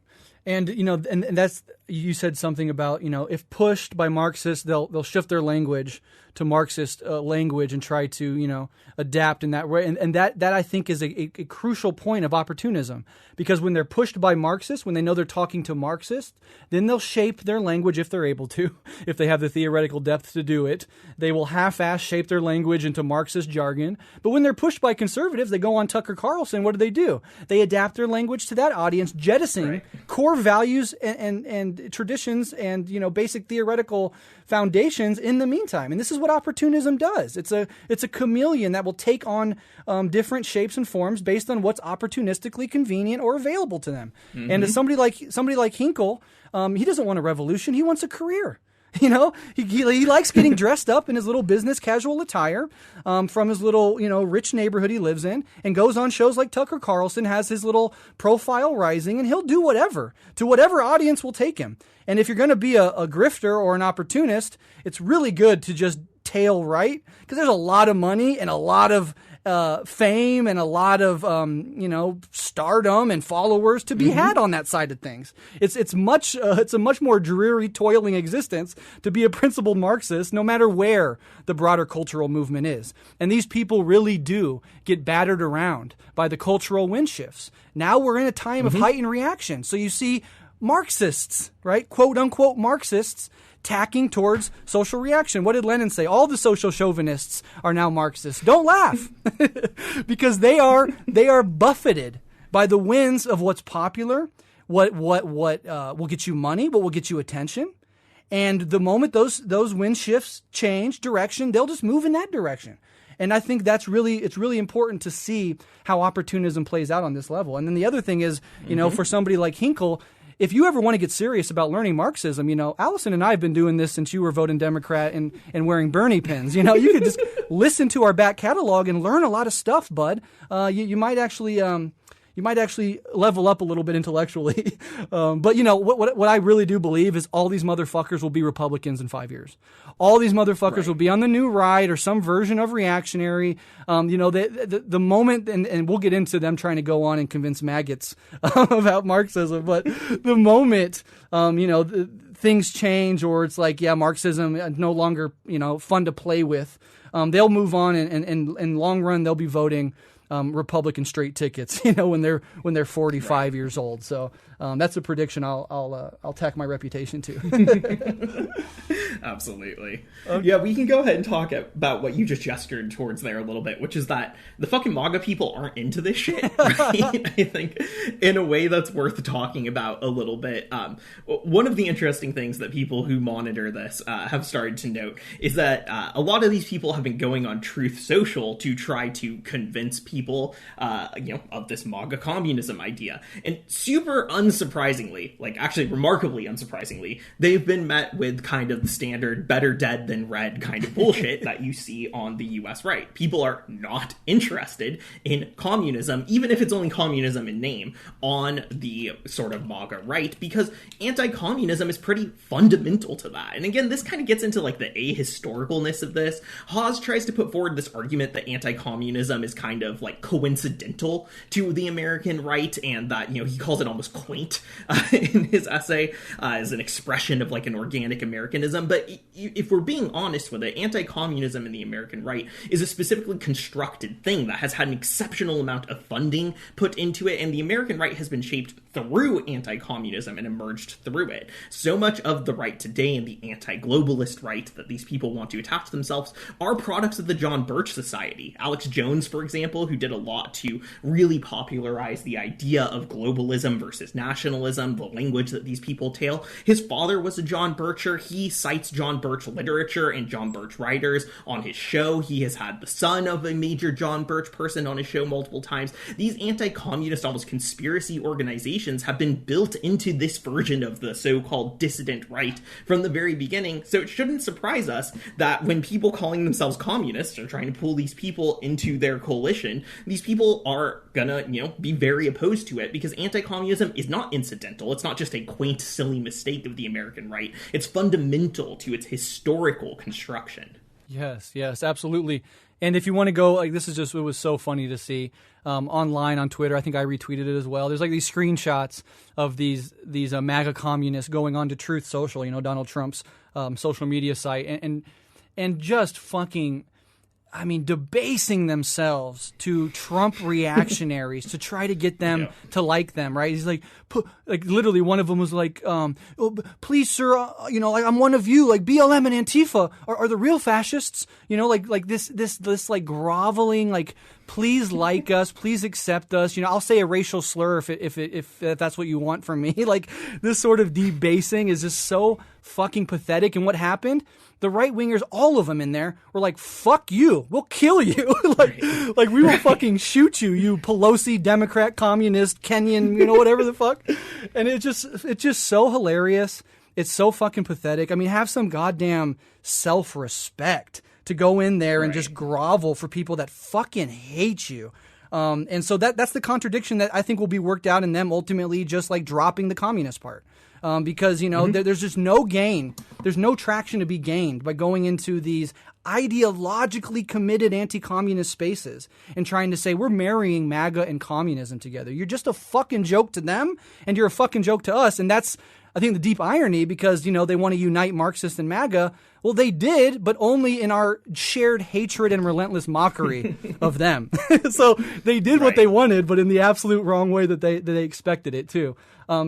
And, and that's, you said something about, if pushed by Marxists, they'll shift their language to Marxist language and try to, adapt in that way. And that I think is a crucial point of opportunism, because when they're pushed by Marxists, when they know they're talking to Marxists, then they'll shape their language if they're able to, if they have the theoretical depth to do it. They will half-ass shape their language into Marxist jargon. But when they're pushed by conservatives, they go on Tucker Carlson. What do? They adapt their language to that audience, jettisoning core values and traditions and, basic theoretical foundations in the meantime. And this is what opportunism does. It's a chameleon that will take on different shapes and forms based on what's opportunistically convenient or available to them. Mm-hmm. And as somebody like Hinkle, he doesn't want a revolution. He wants a career. He likes getting dressed up in his little business casual attire from his little, rich neighborhood he lives in, and goes on shows like Tucker Carlson, has his little profile rising, and he'll do whatever to whatever audience will take him. And if you're going to be a grifter or an opportunist, it's really good to just tail right, because there's a lot of money and a lot of fame and a lot of stardom and followers to be had on that side of things. It's a much more dreary, toiling existence to be a principled Marxist, no matter where the broader cultural movement is. And these people really do get battered around by the cultural wind shifts. Now we're in a time of heightened reaction. So you see Marxists, right, quote unquote Marxists, tacking towards social reaction. What did Lenin say? All the social chauvinists are now Marxists. Don't laugh, because they are buffeted by the winds of what's popular, what will get you money, what will get you attention. And the moment those wind shifts change direction, they'll just move in that direction. And I think it's really important to see how opportunism plays out on this level. And then the other thing is, for somebody like Hinkle, if you ever want to get serious about learning Marxism, Alyson and I have been doing this since you were voting Democrat and wearing Bernie pins. You could just listen to our back catalog and learn a lot of stuff, bud. You might actually level up a little bit intellectually. But what I really do believe is all these motherfuckers will be Republicans in 5 years. All these motherfuckers will be on the new right or some version of reactionary. The moment, and we'll get into them trying to go on and convince maggots about Marxism, but the moment, things change, or it's like, Marxism is no longer, fun to play with, they'll move on, and in long run, they'll be voting Republican straight tickets, when they're 45 years old. So that's a prediction I'll tack my reputation to. Absolutely. Yeah, we can go ahead and talk about what you just gestured towards there a little bit, which is that the fucking MAGA people aren't into this shit, right? I think in a way that's worth talking about a little bit. One of the interesting things that people who monitor this have started to note is that a lot of these people have been going on Truth Social to try to convince people, of this MAGA communism idea. And super unsurprisingly, actually remarkably unsurprisingly, they've been met with kind of the standard better dead than red kind of bullshit that you see on the US right. People are not interested in communism, even if it's only communism in name, on the sort of MAGA right, because anti-communism is pretty fundamental to that. And again, this kind of gets into the ahistoricalness of this. Hawes tries to put forward this argument that anti-communism is kind of coincidental to the American right, and that, he calls it almost quaint in his essay as an expression of an organic Americanism. But if we're being honest with it, anti-communism in the American right is a specifically constructed thing that has had an exceptional amount of funding put into it, and the American right has been shaped through anti-communism and emerged through it. So much of the right today and the anti-globalist right that these people want to attach themselves are products of the John Birch Society. Alex Jones, for example, who did a lot to really popularize the idea of globalism versus nationalism, the language that these people tell. His father was a John Bircher. He cites John Birch literature and John Birch writers on his show. He has had the son of a major John Birch person on his show multiple times. These anti-communist, almost conspiracy organizations have been built into this version of the so-called dissident right from the very beginning. So it shouldn't surprise us that when people calling themselves communists are trying to pull these people into their coalition, these people are gonna, be very opposed to it, because anti-communism is not incidental. It's not just a quaint, silly mistake of the American right. It's fundamental to its historical construction. Yes, absolutely. And if you want to go, it was so funny to see online on Twitter. I think I retweeted it as well. There's these screenshots of these MAGA communists going on to Truth Social, Donald Trump's social media site, and just fucking, debasing themselves to Trump reactionaries to try to get them to like them, right? He's literally one of them was please, sir, I'm one of you, BLM and Antifa are the real fascists, this groveling, please like us, please accept us, I'll say a racial slur if that's what you want from me. This sort of debasing is just so fucking pathetic. And what happened? The right-wingers, all of them in there, were like, fuck you, we'll kill you. We will fucking shoot you, you Pelosi, Democrat, communist, Kenyan, whatever the fuck. And it's just so hilarious. It's so fucking pathetic. Have some goddamn self-respect to go in there and just grovel for people that fucking hate you. And so that's the contradiction that I think will be worked out in them ultimately, just dropping the communist part. Because, there's just no gain. There's no traction to be gained by going into these ideologically committed anti-communist spaces and trying to say we're marrying MAGA and communism together. You're just a fucking joke to them, and you're a fucking joke to us. And that's, I think, the deep irony, because, they want to unite Marxist and MAGA. Well, they did, but only in our shared hatred and relentless mockery of them. So they did what they wanted, but in the absolute wrong way that they expected it to.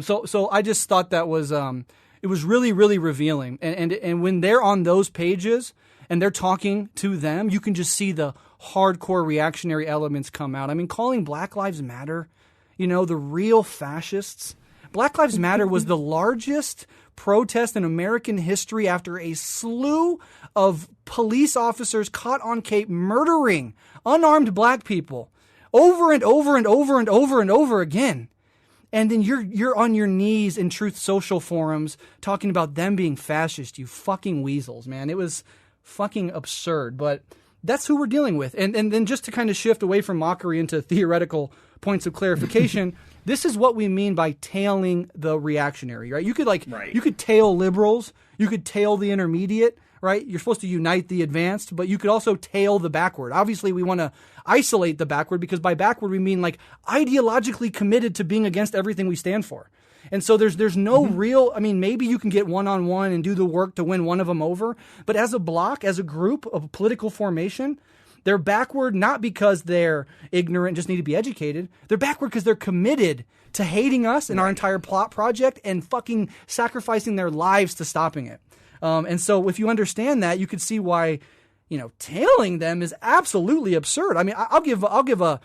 So I just thought that was it was really, really revealing. And when they're on those pages and they're talking to them, you can just see the hardcore reactionary elements come out. Calling Black Lives Matter, the real fascists. Black Lives Matter was the largest protest in American history after a slew of police officers caught on Cape murdering unarmed black people over and over and over and over and over again. And then you're on your knees in Truth Social forums talking about them being fascist, you fucking weasels, man. It was fucking absurd, but that's who we're dealing with. And then just to kind of shift away from mockery into theoretical points of clarification, this is what we mean by tailing the reactionary, right? You could you could tail liberals, you could tail the intermediate, right? You're supposed to unite the advanced, but you could also tail the backward. Obviously, we want to isolate the backward, because by backward we mean ideologically committed to being against everything we stand for. And so there's no real, maybe you can get one-on-one and do the work to win one of them over, but as a block, as a group of political formation, They're backward not because they're ignorant, just need to be educated. They're backward because they're committed to hating us and our entire plot project and fucking sacrificing their lives to stopping it. And so if you understand that, you could see why, tailing them is absolutely absurd. I mean, I'll give a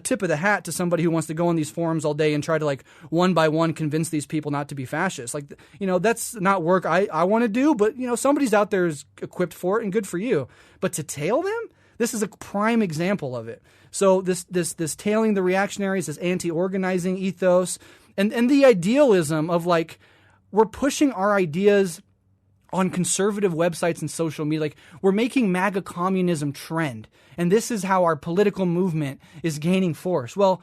tip of the hat to somebody who wants to go on these forums all day and try to like one by one convince these people not to be fascists. Like, that's not work I want to do, but somebody's out there is equipped for it and good for you. But to tail them, this is a prime example of it. So this tailing the reactionaries, this anti-organizing ethos, and the idealism of like, we're pushing our ideas on conservative websites and social media. Like, we're making MAGA communism trend. And this is how our political movement is gaining force. Well,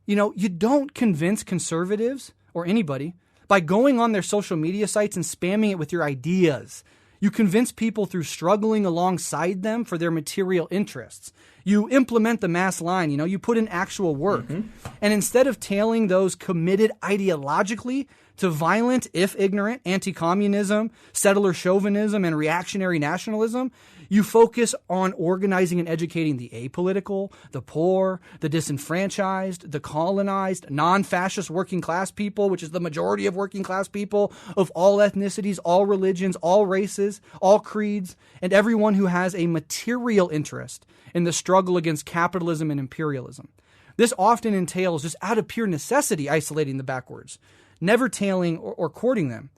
you don't convince conservatives or anybody by going on their social media sites and spamming it with your ideas. You convince people through struggling alongside them for their material interests. You implement the mass line, you put in actual work. Mm-hmm. And instead of tailing those committed ideologically to violent, if ignorant, anti-communism, settler chauvinism, and reactionary nationalism, you focus on organizing and educating the apolitical, the poor, the disenfranchised, the colonized, non-fascist working class people, which is the majority of working class people of all ethnicities, all religions, all races, all creeds, and everyone who has a material interest in the struggle against capitalism and imperialism. This often entails, just out of pure necessity, isolating the backwards, never tailing or courting them.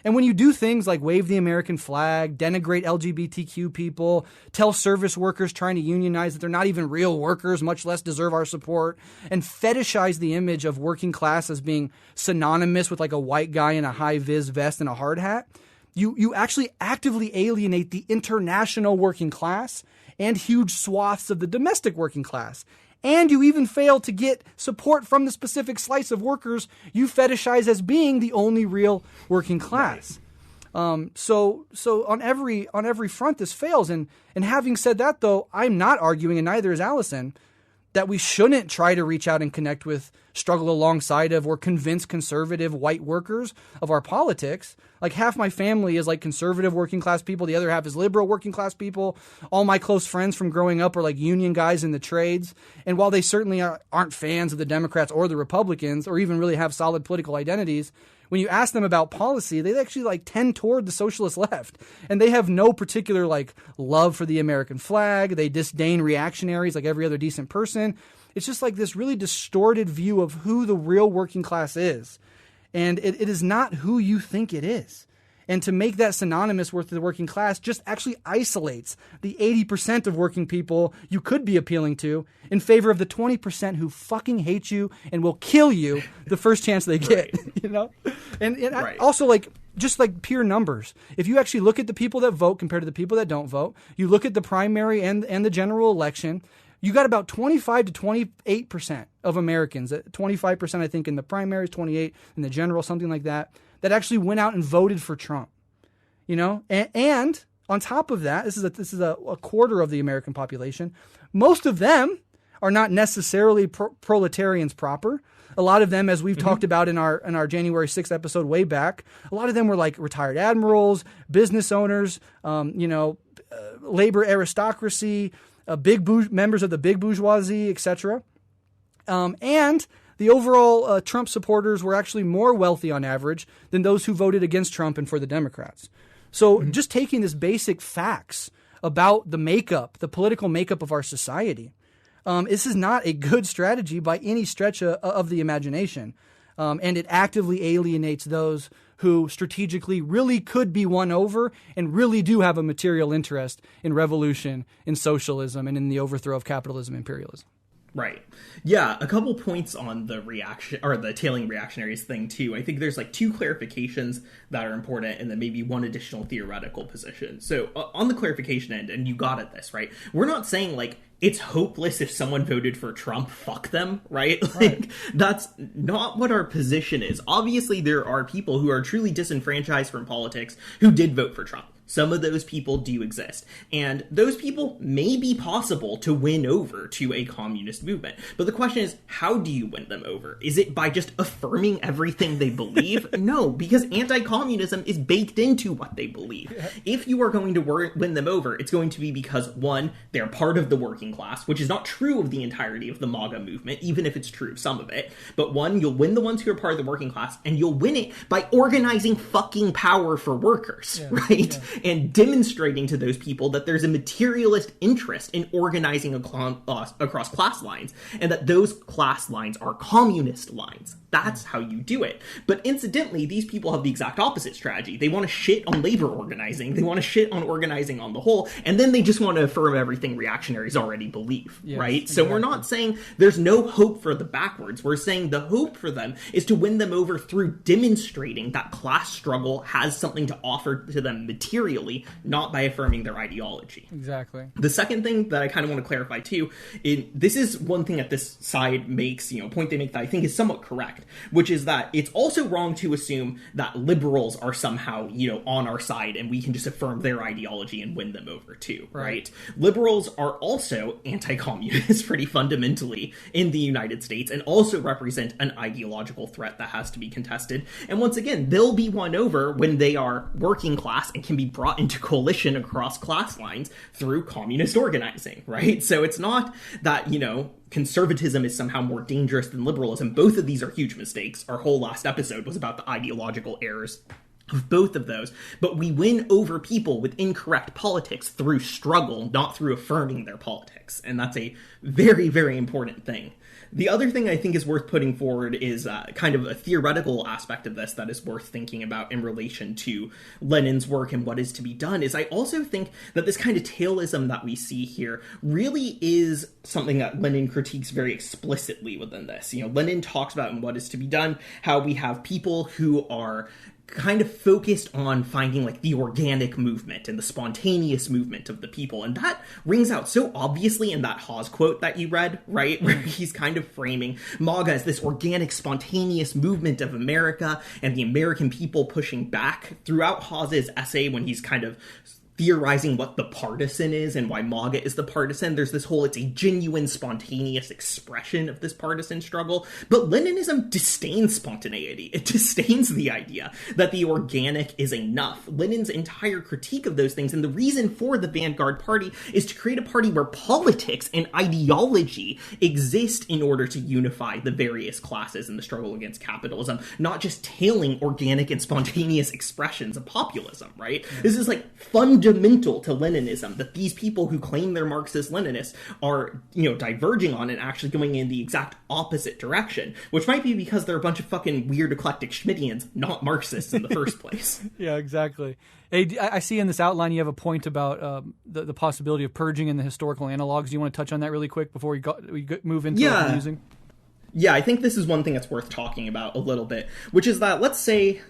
And when you do things like wave the American flag, denigrate LGBTQ people, tell service workers trying to unionize that they're not even real workers, much less deserve our support, and fetishize the image of working class as being synonymous with like a white guy in a high-vis vest and a hard hat, you actually actively alienate the international working class and huge swaths of the domestic working class. And you even fail to get support from the specific slice of workers you fetishize as being the only real working class. Right. So on every front, this fails. And having said that, though, I'm not arguing, and neither is Alyson, that we shouldn't try to reach out and connect with, struggle alongside of, or convince conservative white workers of our politics. Like, half my family is like conservative working class people. The other half is liberal working class people. All my close friends from growing up are like union guys in the trades. And while they certainly aren't fans of the Democrats or the Republicans, or even really have solid political identities, when you ask them about policy, they actually like tend toward the socialist left. And they have no particular like love for the American flag. They disdain reactionaries like every other decent person. It's just like this really distorted view of who the real working class is. And it is not who you think it is. And to make that synonymous with the working class just actually isolates the 80% of working people you could be appealing to in favor of the 20% who fucking hate you and will kill you the first chance they get, right. And right. Also, like, just like pure numbers. If you actually look at the people that vote compared to the people that don't vote, you look at the primary and the general election, you got about 25 to 28% of Americans, 25% I think in the primaries, 28 in the general, something like that actually went out and voted for Trump. And on top of that, this is a quarter of the American population. Most of them are not necessarily proletarians proper. A lot of them, as we've talked about in our January 6th episode way back, a lot of them were like retired admirals, business owners, labor aristocracy, members of the big bourgeoisie, etc. And the overall Trump supporters were actually more wealthy on average than those who voted against Trump and for the Democrats. So just taking this basic facts about the political makeup of our society, this is not a good strategy by any stretch of the imagination. And it actively alienates those who strategically really could be won over and really do have a material interest in revolution, in socialism, and in the overthrow of capitalism and imperialism. Right. Yeah, a couple points on the reaction or the tailing reactionaries thing too. I think there's like two clarifications that are important and then maybe one additional theoretical position. So on the clarification end, and you got at this, right? We're not saying like it's hopeless if someone voted for Trump, fuck them, right? Like that's not what our position is. Obviously, there are people who are truly disenfranchised from politics who did vote for Trump. Some of those people do exist. And those people may be possible to win over to a communist movement. But the question is, how do you win them over? Is it by just affirming everything they believe? No, because anti-communism is baked into what they believe. If you are going to win them over, it's going to be because, one, they're part of the working class, which is not true of the entirety of the MAGA movement, even if it's true of some of it. But one, you'll win the ones who are part of the working class, and you'll win it by organizing fucking power for workers, right? Yeah. And demonstrating to those people that there's a materialist interest in organizing across class lines, and that those class lines are communist lines. That's how you do it. But incidentally, these people have the exact opposite strategy. They want to shit on labor organizing. They want to shit on organizing on the whole, and then they just want to affirm everything reactionaries already believe, right? Exactly. So we're not saying there's no hope for the backwards. We're saying the hope for them is to win them over through demonstrating that class struggle has something to offer to them materially, not by affirming their ideology. Exactly. The second thing that I kind of want to clarify too, this is one thing that this side makes, a point they make that I think is somewhat correct, which is that it's also wrong to assume that liberals are somehow, on our side and we can just affirm their ideology and win them over too, right? Liberals are also anti-communist pretty fundamentally in the United States and also represent an ideological threat that has to be contested. And once again, they'll be won over when they are working class and can be brought into coalition across class lines through communist organizing, right? So it's not that, conservatism is somehow more dangerous than liberalism. Both of these are huge mistakes. Our whole last episode was about the ideological errors of both of those. But we win over people with incorrect politics through struggle, not through affirming their politics. And that's a very, very important thing. The other thing I think is worth putting forward is kind of a theoretical aspect of this that is worth thinking about in relation to Lenin's work and what is to be done, is I also think that this kind of Tailism that we see here really is something that Lenin critiques very explicitly within this. Lenin talks about in What is to be Done how we have people who are kind of focused on finding the organic movement and the spontaneous movement of the people. And that rings out so obviously in that Hawes quote that you read, right? Where he's kind of framing MAGA as this organic, spontaneous movement of America and the American people pushing back. Throughout Hawes's essay, when he's kind of theorizing what the partisan is and why MAGA is the partisan, there's this whole, it's a genuine, spontaneous expression of this partisan struggle. But Leninism disdains spontaneity. It disdains the idea that the organic is enough. Lenin's entire critique of those things, and the reason for the Vanguard Party, is to create a party where politics and ideology exist in order to unify the various classes in the struggle against capitalism, not just tailing organic and spontaneous expressions of populism, right? This is fundamental to Leninism, that these people who claim they're Marxist-Leninists are, diverging on and actually going in the exact opposite direction, which might be because they're a bunch of fucking weird eclectic Schmittians, not Marxists in the first place. Yeah, exactly. Hey, I see in this outline you have a point about the possibility of purging in the historical analogs. Do you want to touch on that really quick before we move into what we're using? Yeah, I think this is one thing that's worth talking about a little bit, which is that, let's say,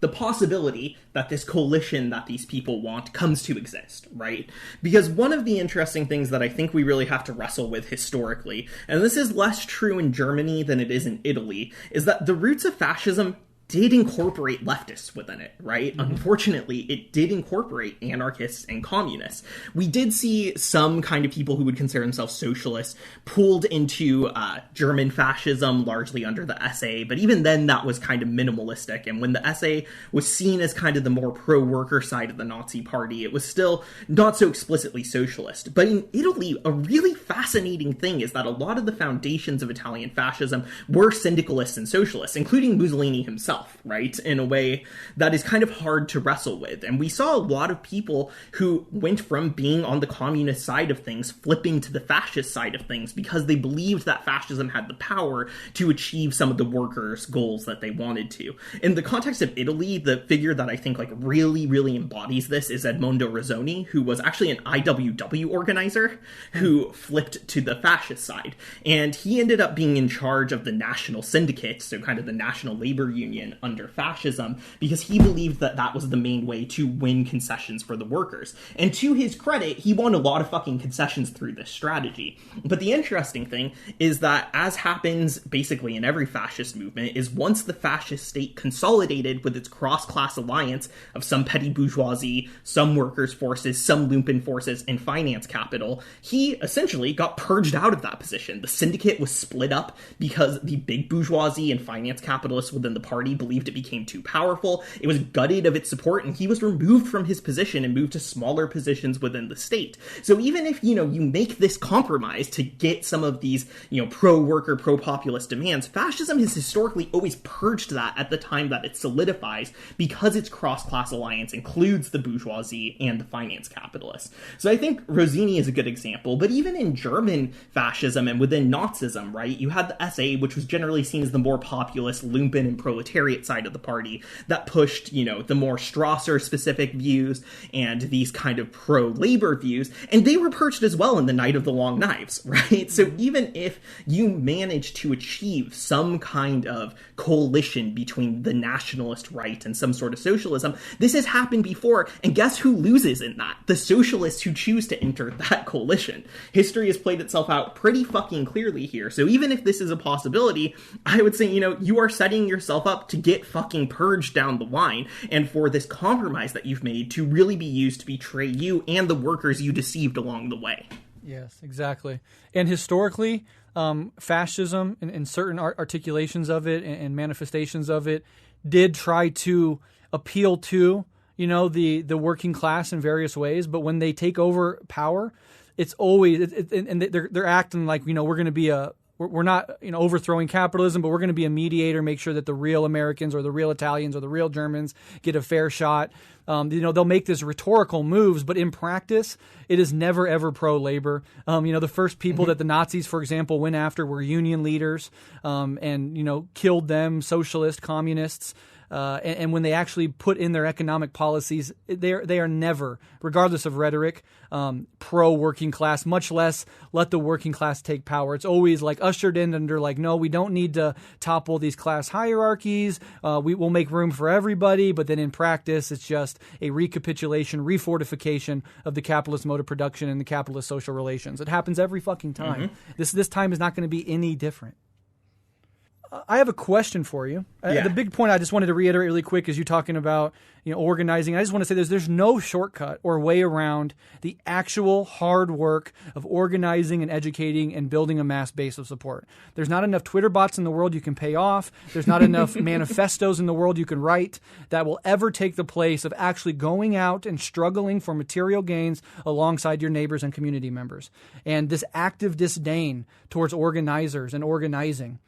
the possibility that this coalition that these people want comes to exist, right? Because one of the interesting things that I think we really have to wrestle with historically, and this is less true in Germany than it is in Italy, is that the roots of fascism did incorporate leftists within it, right? Mm-hmm. Unfortunately, it did incorporate anarchists and communists. We did see some kind of people who would consider themselves socialists pulled into German fascism, largely under the SA, but even then that was kind of minimalistic. And when the SA was seen as kind of the more pro-worker side of the Nazi party, it was still not so explicitly socialist. But in Italy, a really fascinating thing is that a lot of the foundations of Italian fascism were syndicalists and socialists, including Mussolini himself, right? In a way that is kind of hard to wrestle with. And we saw a lot of people who went from being on the communist side of things flipping to the fascist side of things because they believed that fascism had the power to achieve some of the workers' goals that they wanted to. In the context of Italy, the figure that I think really, really embodies this is Edmondo Rizzoni, who was actually an IWW organizer who flipped to the fascist side. And he ended up being in charge of the National Syndicate, so kind of the National Labor Union, in under fascism, because he believed that that was the main way to win concessions for the workers. And to his credit, he won a lot of fucking concessions through this strategy. But the interesting thing is that, as happens basically in every fascist movement, is once the fascist state consolidated with its cross-class alliance of some petty bourgeoisie, some workers' forces, some lumpen forces, and finance capital, he essentially got purged out of that position. The syndicate was split up because the big bourgeoisie and finance capitalists within the party believed it became too powerful. It was gutted of its support, and he was removed from his position and moved to smaller positions within the state. So even if, you make this compromise to get some of these, pro-worker, pro-populist demands, fascism has historically always purged that at the time that it solidifies, because its cross-class alliance includes the bourgeoisie and the finance capitalists. So I think Rosini is a good example, but even in German fascism and within Nazism, right, you had the SA, which was generally seen as the more populist, lumpen, and proletariat side of the party that pushed, the more Strasser-specific views and these kind of pro-labor views, and they were purged as well in the Night of the Long Knives, right? So even if you manage to achieve some kind of coalition between the nationalist right and some sort of socialism, this has happened before, and guess who loses in that? The socialists who choose to enter that coalition. History has played itself out pretty fucking clearly here, so even if this is a possibility, I would say, you are setting yourself up to get fucking purged down the line, and for this compromise that you've made to really be used to betray you and the workers you deceived along the way. Yes, exactly. And historically, fascism and certain articulations of it and manifestations of it did try to appeal to, the working class in various ways. But when they take over power, it's always and they're acting like, we're going to be we're not, overthrowing capitalism, but we're going to be a mediator, make sure that the real Americans or the real Italians or the real Germans get a fair shot. They'll make these rhetorical moves, but in practice, it is never, ever pro-labor. The first people that the Nazis, for example, went after were union leaders and killed them, socialist, communists. And when they actually put in their economic policies, they are never, regardless of rhetoric, pro-working class, much less let the working class take power. It's always like ushered in under like, no, we don't need to topple these class hierarchies. We will make room for everybody. But then in practice, it's just a recapitulation, refortification of the capitalist mode of production and the capitalist social relations. It happens every fucking time. This time is not going to be any different. I have a question for you. Yeah. The big point I just wanted to reiterate really quick is you talking about organizing. I just want to say there's no shortcut or way around the actual hard work of organizing and educating and building a mass base of support. There's not enough Twitter bots in the world you can pay off. There's not enough manifestos in the world you can write that will ever take the place of actually going out and struggling for material gains alongside your neighbors and community members. And this active disdain towards organizers and organizing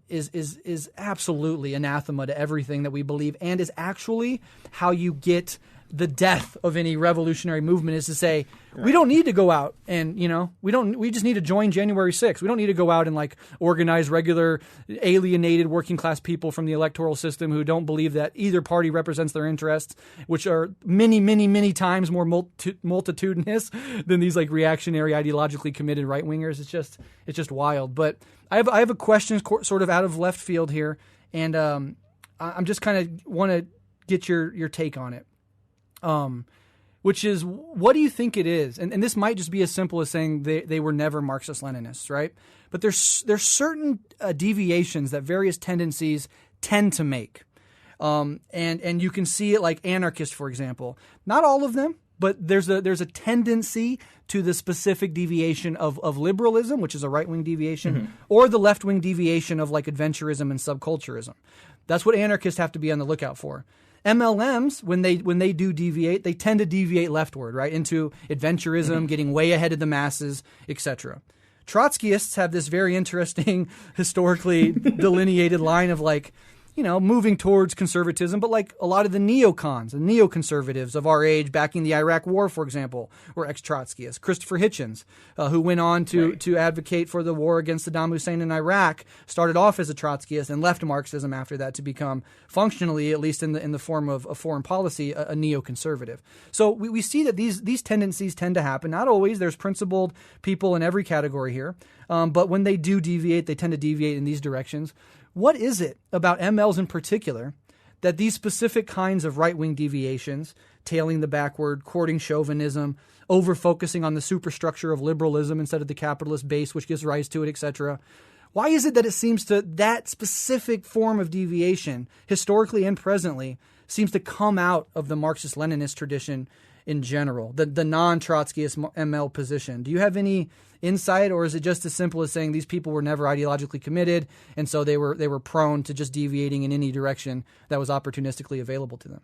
is absolutely anathema to everything that we believe, and is actually how you get the death of any revolutionary movement, is to say, we don't need to go out and, we just need to join January 6th. We don't need to go out and like organize regular alienated working class people from the electoral system who don't believe that either party represents their interests, which are many, many, many times more multitudinous than these like reactionary, ideologically committed right wingers. It's just wild. But I have a question sort of out of left field here, and I'm just kind of want to get your take on it. Which is, what do you think it is? And this might just be as simple as saying they were never Marxist-Leninists, right? But there's certain deviations that various tendencies tend to make. And you can see it like anarchists, for example. Not all of them, but there's a tendency to the specific deviation of liberalism, which is a right-wing deviation, or the left-wing deviation of like adventurism and subculturism. That's what anarchists have to be on the lookout for. MLMs, when they do deviate, they tend to deviate leftward, right, into adventurism, getting way ahead of the masses, etc. Trotskyists have this very interesting, historically delineated line of like, moving towards conservatism, but like a lot of the neocons and neoconservatives of our age backing the Iraq War, for example, were ex-Trotskyists. Christopher Hitchens, who went on to advocate for the war against Saddam Hussein in Iraq, started off as a Trotskyist and left Marxism after that to become functionally, at least in the form of a foreign policy, a neoconservative. So we see that these tendencies tend to happen. Not always. There's principled people in every category here. But when they do deviate, they tend to deviate in these directions. what is it about MLs in particular that these specific kinds of right-wing deviations, tailing the backward, courting chauvinism, over-focusing on the superstructure of liberalism instead of the capitalist base which gives rise to it, etc., why is it that it seems to that specific form of deviation, historically and presently, seems to come out of the Marxist-Leninist tradition in general, the non-Trotskyist ML position? Do you have any insight, or is it just as simple as saying these people were never ideologically committed, and so they were prone to just deviating in any direction that was opportunistically available to them?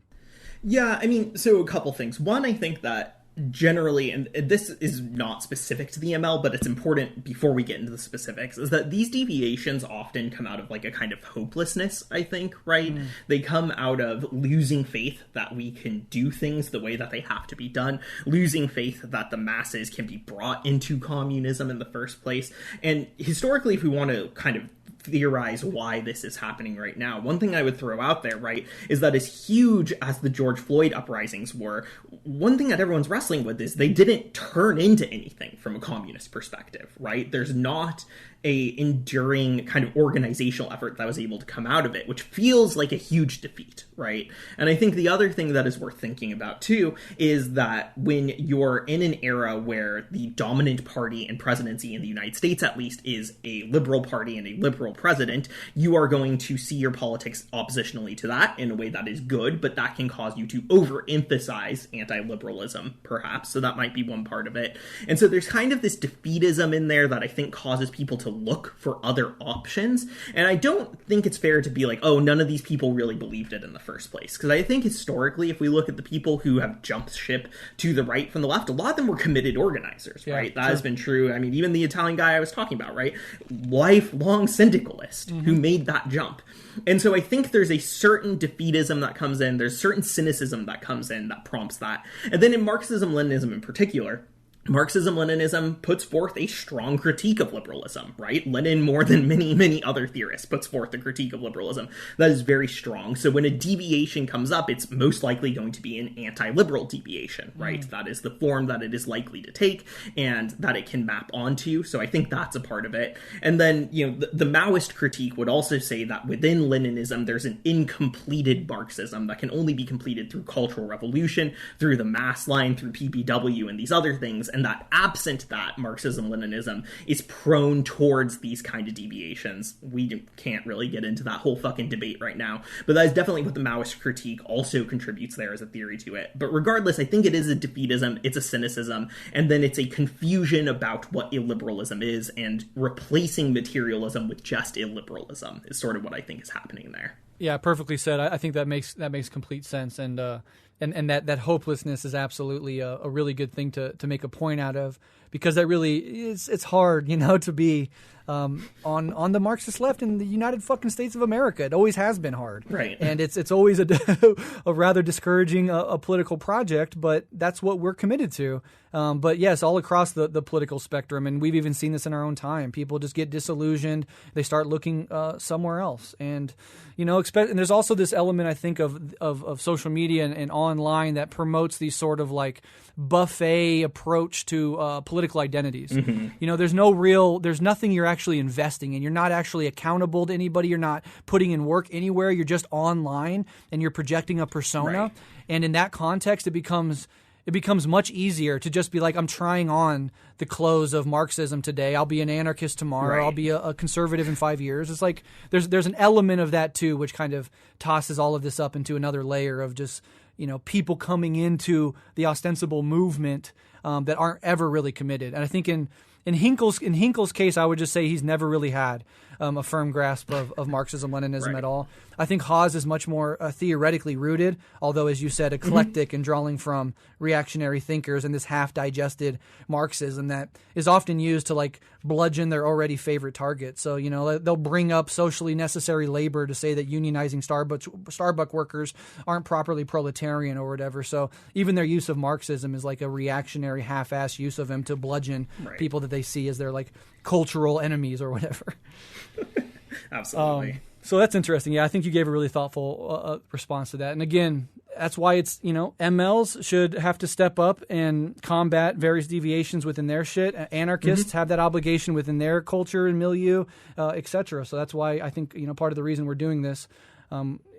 Yeah, I mean, so a couple things. One, I think that generally, and this is not specific to the ML, but it's important before we get into the specifics, is that these deviations often come out of like a kind of hopelessness, I think, right? They come out of losing faith that we can do things the way that they have to be done, losing faith that the masses can be brought into communism in the first place. And historically, if we want to kind of theorize why this is happening right now, one thing I would throw out there, right, is that as huge as the George Floyd uprisings were, one thing that everyone's wrestling with is they didn't turn into anything from a communist perspective, right? There's not a enduring kind of organizational effort that was able to come out of it, which feels like a huge defeat, right? And I think the other thing that is worth thinking about too is that when you're in an era where the dominant party and presidency in the United States, at least, is a liberal party and a liberal president, you are going to see your politics oppositionally to that in a way that is good, but that can cause you to overemphasize anti-liberalism, perhaps. So that might be one part of it. And so there's kind of this defeatism in there that I think causes people to look for other options. And I don't think it's fair to be like, oh, none of these people really believed it in the first place. Because I think historically, if we look at the people who have jumped ship to the right from the left, a lot of them were committed organizers, right? That has been true. I mean, even the Italian guy I was talking about, right? Lifelong syndicalist who made that jump. And so I think there's a certain defeatism that comes in. There's certain cynicism that comes in that prompts that. And then in Marxism-Leninism in particular, Marxism-Leninism puts forth a strong critique of liberalism, right? Lenin, more than many other theorists, puts forth a critique of liberalism that is very strong. So when a deviation comes up, it's most likely going to be an anti-liberal deviation, right? That is the form that it is likely to take and that it can map onto. So I think that's a part of it. And then, you know, the Maoist critique would also say that within Leninism, there's an incompleted Marxism that can only be completed through cultural revolution, through the mass line, through PPW and these other things. And that absent that, Marxism-Leninism is prone towards these kind of deviations. We can't really get into that whole fucking debate right now, but that is definitely what the Maoist critique also contributes there as a theory to it. But regardless, I think it is a defeatism, it's a cynicism, and then it's a confusion about what illiberalism is, and replacing materialism with just illiberalism is sort of what I think is happening there. Yeah, perfectly said. I think that makes complete sense, and that hopelessness is absolutely a really good thing to make a point out of, because that really is, it's hard, you know, to be on the Marxist left in the United fucking States of America. It always has been hard, right? And it's always a rather discouraging a political project, but that's what we're committed to. But yes, all across the political spectrum, and we've even seen this in our own time. People just get disillusioned; they start looking somewhere else, and you know, and there's also this element, I think, of social media and online that promotes these sort of like buffet approach to political identities. You know, there's nothing you're actually investing in. You're not actually accountable to anybody. You're not putting in work anywhere. You're just online and you're projecting a persona. Right. And in that context, it becomes much easier to just be like, I'm trying on the clothes of Marxism today. I'll be an anarchist tomorrow. Right. I'll be a conservative in 5 years. It's like there's an element of that too, which kind of tosses all of this up into another layer of just, you know, people coming into the ostensible movement that aren't ever really committed. And I think in Hinkle's case, I would just say he's never really had a firm grasp of Marxism-Leninism right. at all. I think Haas is much more theoretically rooted, although, as you said, eclectic and drawing from reactionary thinkers and this half-digested Marxism that is often used to like bludgeon their already favorite target. So, you know, they'll bring up socially necessary labor to say that unionizing Starbucks workers aren't properly proletarian or whatever. So even their use of Marxism is like a reactionary half-ass use of him to bludgeon right. people that they see as their like cultural enemies or whatever. Absolutely. So that's interesting. Yeah, I think you gave a really thoughtful response to that. And again, that's why it's, MLs should have to step up and combat various deviations within their shit. Anarchists have that obligation within their culture and milieu, etc. So that's why I think, part of the reason we're doing this.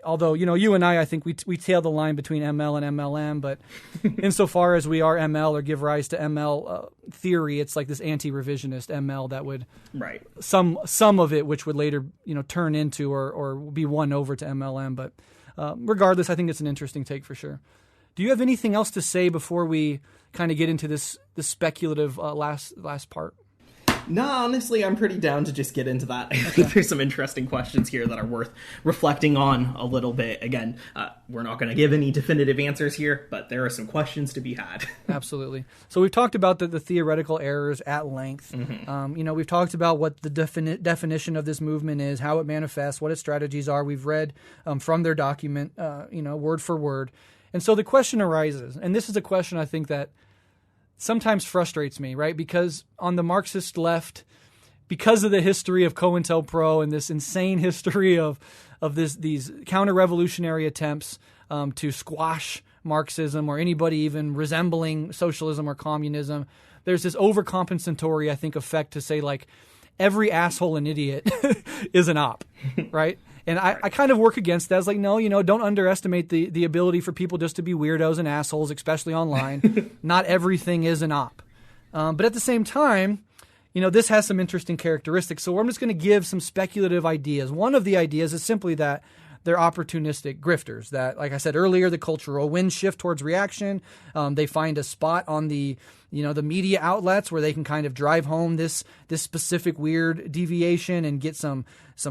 Although, you and I think we tail the line between ML and MLM, but insofar as we are ML or give rise to ML theory, it's like this anti-revisionist ML that would some of it, which would later turn into or be won over to MLM. But regardless, I think it's an interesting take for sure. Do you have anything else to say before we kind of get into this speculative last part? No, honestly, I'm pretty down to just get into that. I think there's some interesting questions here that are worth reflecting on a little bit. Again, we're not going to give any definitive answers here, but there are some questions to be had. Absolutely. So we've talked about the theoretical errors at length. We've talked about what the definition of this movement is, how it manifests, what its strategies are. We've read from their document, word for word. And so the question arises, and this is a question I think that sometimes frustrates me, right? Because on the Marxist left, because of the history of COINTELPRO and this insane history of these counter-revolutionary attempts to squash Marxism or anybody even resembling socialism or communism, there's this overcompensatory, I think, effect to say, like, every asshole and idiot is an op, right? And I kind of work against that. I was like, no, don't underestimate the ability for people just to be weirdos and assholes, especially online. Not everything is an op. But at the same time, this has some interesting characteristics. So I'm just going to give some speculative ideas. One of the ideas is simply that they're opportunistic grifters, that, like I said earlier, the cultural winds shift towards reaction. They find a spot on the media outlets where they can kind of drive home this specific weird deviation and get some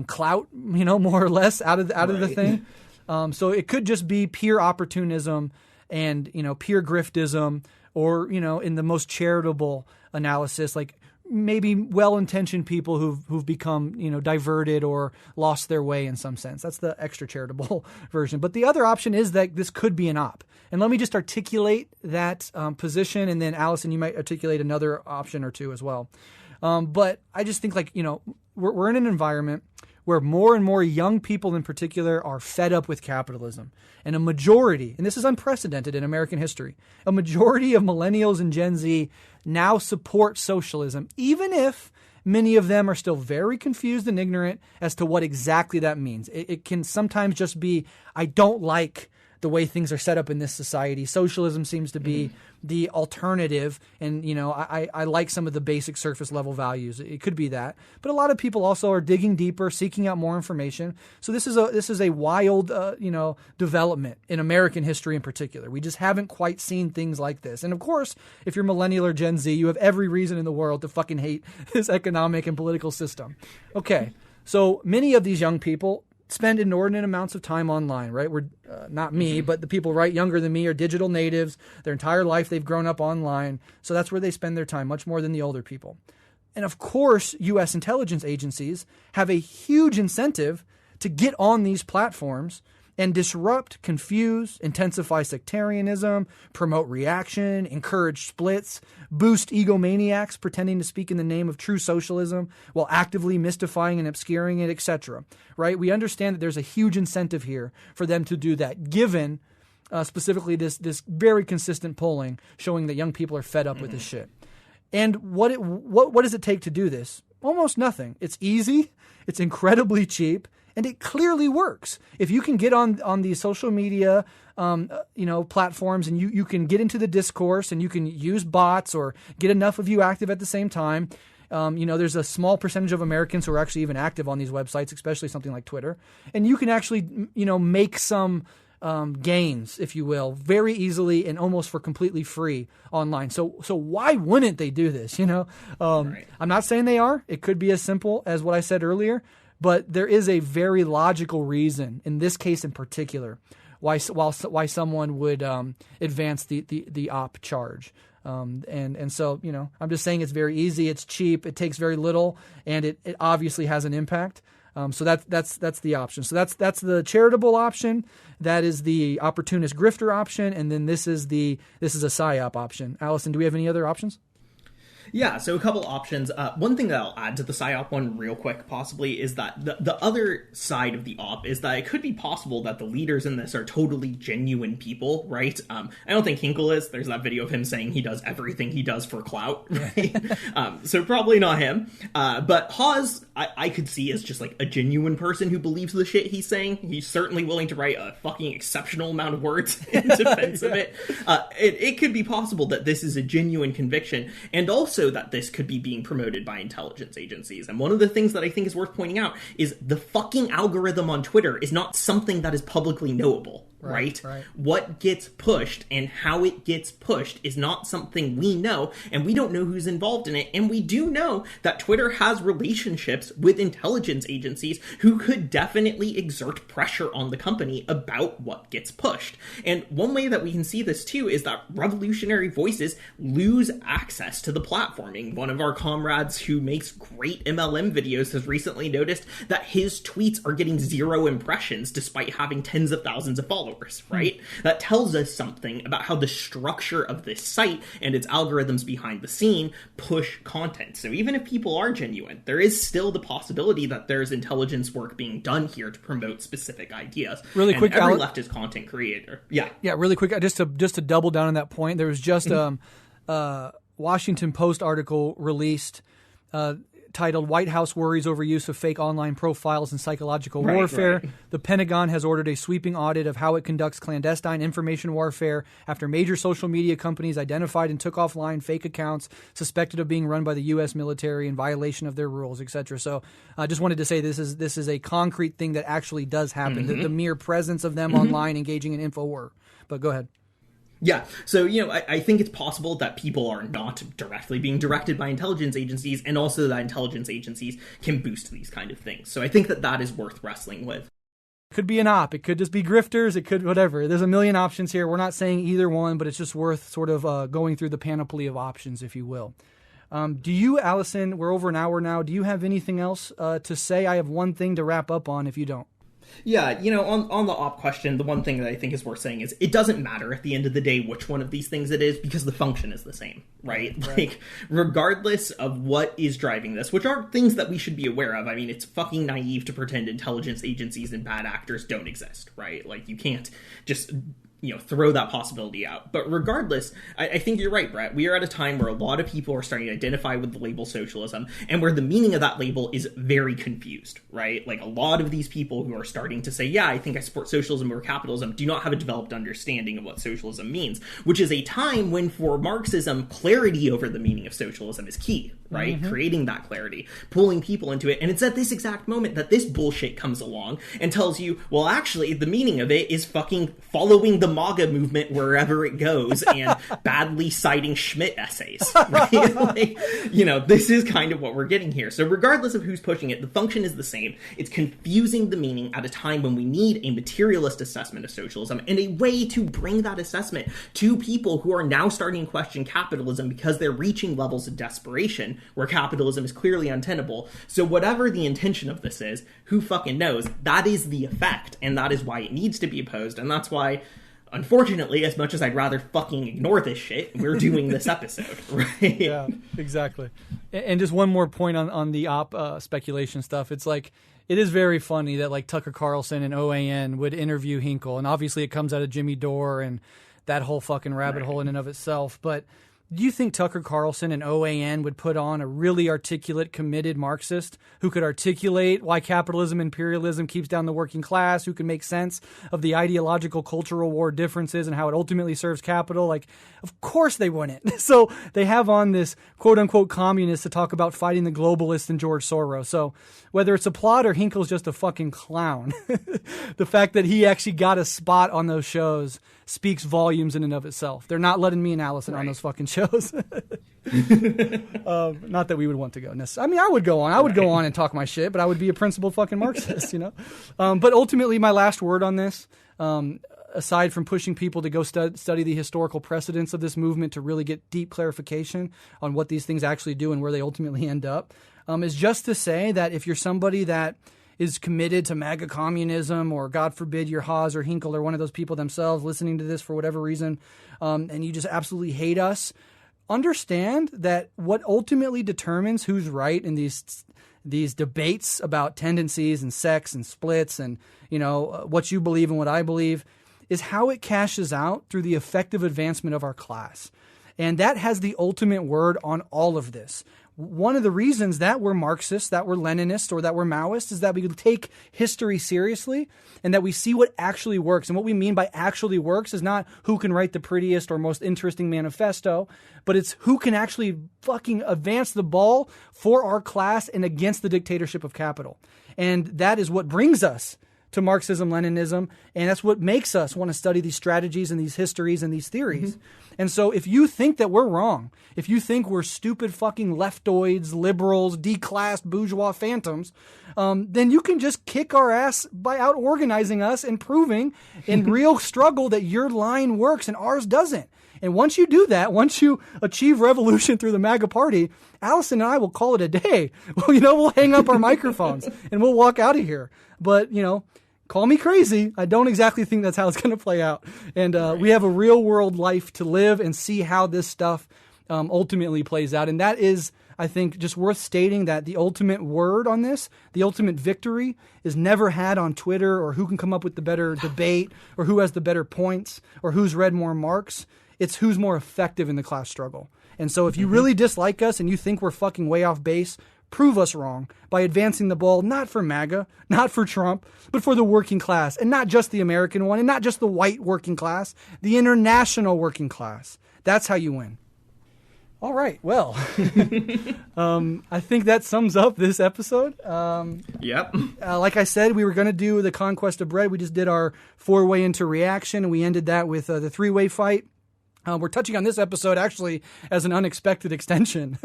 clout, more or less out of the thing. So it could just be pure opportunism and, pure griftism, or, in the most charitable analysis, like maybe well-intentioned people who've become, diverted or lost their way in some sense. That's the extra charitable version. But the other option is that this could be an op. And let me just articulate that position, and then Alyson, you might articulate another option or two as well. But I just think, we're in an environment where more and more young people in particular are fed up with capitalism. And a majority, and this is unprecedented in American history, a majority of millennials and Gen Z now support socialism, even if many of them are still very confused and ignorant as to what exactly that means. It can sometimes just be, I don't like the way things are set up in this society. Socialism seems to be the alternative, and I like some of the basic surface level values. It could be that, but a lot of people also are digging deeper, seeking out more information. So this is a wild development in American history in particular. We just haven't quite seen things like this. And of course, if you're millennial or Gen Z, you have every reason in the world to fucking hate this economic and political system. Okay, so many of these young people spend inordinate amounts of time online, right? We're not me, but the people right younger than me are digital natives. Their entire life they've grown up online. So that's where they spend their time, much more than the older people. And of course, U.S. intelligence agencies have a huge incentive to get on these platforms and disrupt, confuse, intensify sectarianism, promote reaction, encourage splits, boost egomaniacs pretending to speak in the name of true socialism while actively mystifying and obscuring it, etc. Right? We understand that there's a huge incentive here for them to do that, given specifically this very consistent polling showing that young people are fed up with this shit. And what does it take to do this? Almost nothing. It's easy. It's incredibly cheap. And it clearly works. If you can get on these social media, platforms, and you can get into the discourse, and you can use bots or get enough of you active at the same time. There's a small percentage of Americans who are actually even active on these websites, especially something like Twitter. And you can actually, make some gains, if you will, very easily and almost for completely free online. So why wouldn't they do this? Right. I'm not saying they are. It could be as simple as what I said earlier. But there is a very logical reason, in this case in particular, why someone would advance the op charge. And so, I'm just saying it's very easy, it's cheap, it takes very little, and it obviously has an impact. So that's the option. So that's the charitable option. That is the opportunist grifter option, and then this is a PSYOP option. Alyson, do we have any other options? Yeah, so a couple options. One thing that I'll add to the PSYOP one real quick, possibly, is that the other side of the op is that it could be possible that the leaders in this are totally genuine people, right? I don't think Hinkle is. There's that video of him saying he does everything he does for clout, right? So probably not him. But Hawes, I could see as just like a genuine person who believes the shit he's saying. He's certainly willing to write a fucking exceptional amount of words in defense of it. It could be possible that this is a genuine conviction, and also that this could be being promoted by intelligence agencies. And one of the things that I think is worth pointing out is the fucking algorithm on Twitter is not something that is publicly knowable. Right? What gets pushed and how it gets pushed is not something we know, and we don't know who's involved in it. And we do know that Twitter has relationships with intelligence agencies who could definitely exert pressure on the company about what gets pushed. And one way that we can see this too is that revolutionary voices lose access to the platforming. One of our comrades who makes great MLM videos has recently noticed that his tweets are getting 0 impressions despite having tens of thousands of followers. Right? That tells us something about how the structure of this site and its algorithms behind the scene push content. So even if people are genuine, there is still the possibility that there's intelligence work being done here to promote specific ideas. Really quick, every leftist content creator. Yeah, really quick, just to double down on that point, there was just a Washington Post article released titled "White House Worries Over Use of Fake Online Profiles in Psychological Warfare." Right. The Pentagon has ordered a sweeping audit of how it conducts clandestine information warfare after major social media companies identified and took offline fake accounts suspected of being run by the U.S. military in violation of their rules, etc. So I just wanted to say this is a concrete thing that actually does happen, the mere presence of them online engaging in info war. But go ahead. Yeah, so, I think it's possible that people are not directly being directed by intelligence agencies, and also that intelligence agencies can boost these kind of things. So I think that is worth wrestling with. It could be an op. It could just be grifters. It could whatever. There's a million options here. We're not saying either one, but it's just worth sort of going through the panoply of options, if you will. Do you, Alyson, we're over an hour now, do you have anything else to say? I have one thing to wrap up on if you don't. Yeah, on the op question, the one thing that I think is worth saying is it doesn't matter at the end of the day which one of these things it is, because the function is the same, right? Like, regardless of what is driving this, which are things that we should be aware of. I mean, it's fucking naive to pretend intelligence agencies and bad actors don't exist, right? Like, you can't just throw that possibility out. But regardless, I think you're right, Brett. We are at a time where a lot of people are starting to identify with the label socialism, and where the meaning of that label is very confused, right? Like, a lot of these people who are starting to say, yeah, I think I support socialism or capitalism, do not have a developed understanding of what socialism means, which is a time when, for Marxism, clarity over the meaning of socialism is key, right? Creating that clarity, pulling people into it. And it's at this exact moment that this bullshit comes along and tells you, well, actually, the meaning of it is fucking following the MAGA movement wherever it goes and badly citing Schmidt essays, right? Like, this is kind of what we're getting here. So regardless of who's pushing it, the function is the same. It's confusing the meaning at a time when we need a materialist assessment of socialism, and a way to bring that assessment to people who are now starting to question capitalism because they're reaching levels of desperation where capitalism is clearly untenable. So whatever the intention of this is, who fucking knows? That is the effect, and that is why it needs to be opposed, and that's why, unfortunately, as much as I'd rather fucking ignore this shit, we're doing this episode, right? Yeah, exactly. And just one more point on the op speculation stuff. It's like, it is very funny that like Tucker Carlson and OAN would interview Hinkle, and obviously it comes out of Jimmy Dore and that whole fucking rabbit hole in and of itself. But do you think Tucker Carlson and OAN would put on a really articulate, committed Marxist who could articulate why capitalism, imperialism keeps down the working class, who can make sense of the ideological cultural war differences and how it ultimately serves capital? Like, of course they wouldn't. So they have on this quote-unquote communist to talk about fighting the globalists and George Soros. So whether it's a plot or Hinkle's just a fucking clown, the fact that he actually got a spot on those shows speaks volumes in and of itself. They're not letting me and Alyson on those fucking shows. Not that we would want to go necessarily. I mean, I would go on. I would go on and talk my shit, but I would be a principled fucking Marxist, But ultimately, my last word on this, aside from pushing people to go study the historical precedents of this movement to really get deep clarification on what these things actually do and where they ultimately end up, is just to say that if you're somebody that is committed to MAGA communism, or God forbid you're Hawes or Hinkle or one of those people themselves listening to this for whatever reason, and you just absolutely hate us, understand that what ultimately determines who's right in these debates about tendencies and sex and splits and, what you believe and what I believe is how it cashes out through the effective advancement of our class. And that has the ultimate word on all of this. One of the reasons that we're Marxists, that we're Leninists, or that we're Maoists is that we take history seriously and that we see what actually works. And what we mean by actually works is not who can write the prettiest or most interesting manifesto, but it's who can actually fucking advance the ball for our class and against the dictatorship of capital. And that is what brings us to Marxism, Leninism, and that's what makes us want to study these strategies and these histories and these theories. Mm-hmm. And so if you think that we're wrong, if you think we're stupid fucking leftoids, liberals, declassed bourgeois phantoms, then you can just kick our ass by out-organizing us and proving in real struggle that your line works and ours doesn't. And once you do that, once you achieve revolution through the MAGA party, Alyson and I will call it a day. Well, we'll hang up our microphones and we'll walk out of here. But, call me crazy. I don't exactly think that's how it's going to play out. And we have a real world life to live and see how this stuff ultimately plays out. And that is, I think, just worth stating that the ultimate word on this, the ultimate victory, is never had on Twitter or who can come up with the better debate or who has the better points or who's read more Marx. It's who's more effective in the class struggle. And so if you really dislike us and you think we're fucking way off base, prove us wrong by advancing the ball, not for MAGA, not for Trump, but for the working class, and not just the American one, and not just the white working class, the international working class. That's how you win. All right. Well, I think that sums up this episode. Yep. Like I said, we were going to do the Conquest of Breht. We just did our 4-way into reaction, and we ended that with the 3-way fight. We're touching on this episode actually as an unexpected extension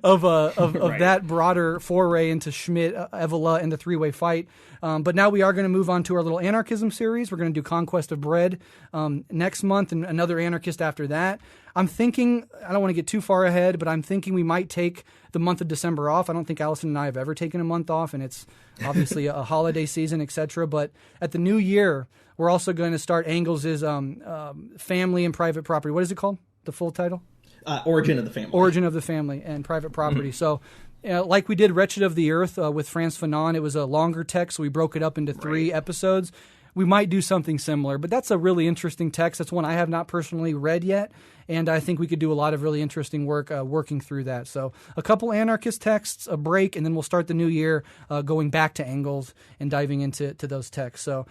of right. that broader foray into Schmidt, Evola, and the 3-way fight. But now we are going to move on to our little anarchism series. We're going to do Conquest of Breht next month and another anarchist after that. I'm thinking, I don't want to get too far ahead, but I'm thinking we might take the month of December off. I don't think Alyson and I have ever taken a month off, and it's obviously a holiday season, etc. But at the new year, we're also going to start Engels' Family and Private Property. What is it called? The full title? Origin of the Family. Origin of the Family and Private Property. So like we did Wretched of the Earth with Frantz Fanon, it was a longer text, so we broke it up into 3 episodes. We might do something similar, but that's a really interesting text. That's one I have not personally read yet, and I think we could do a lot of really interesting work working through that. So a couple anarchist texts, a break, and then we'll start the new year going back to Engels and diving into those texts. So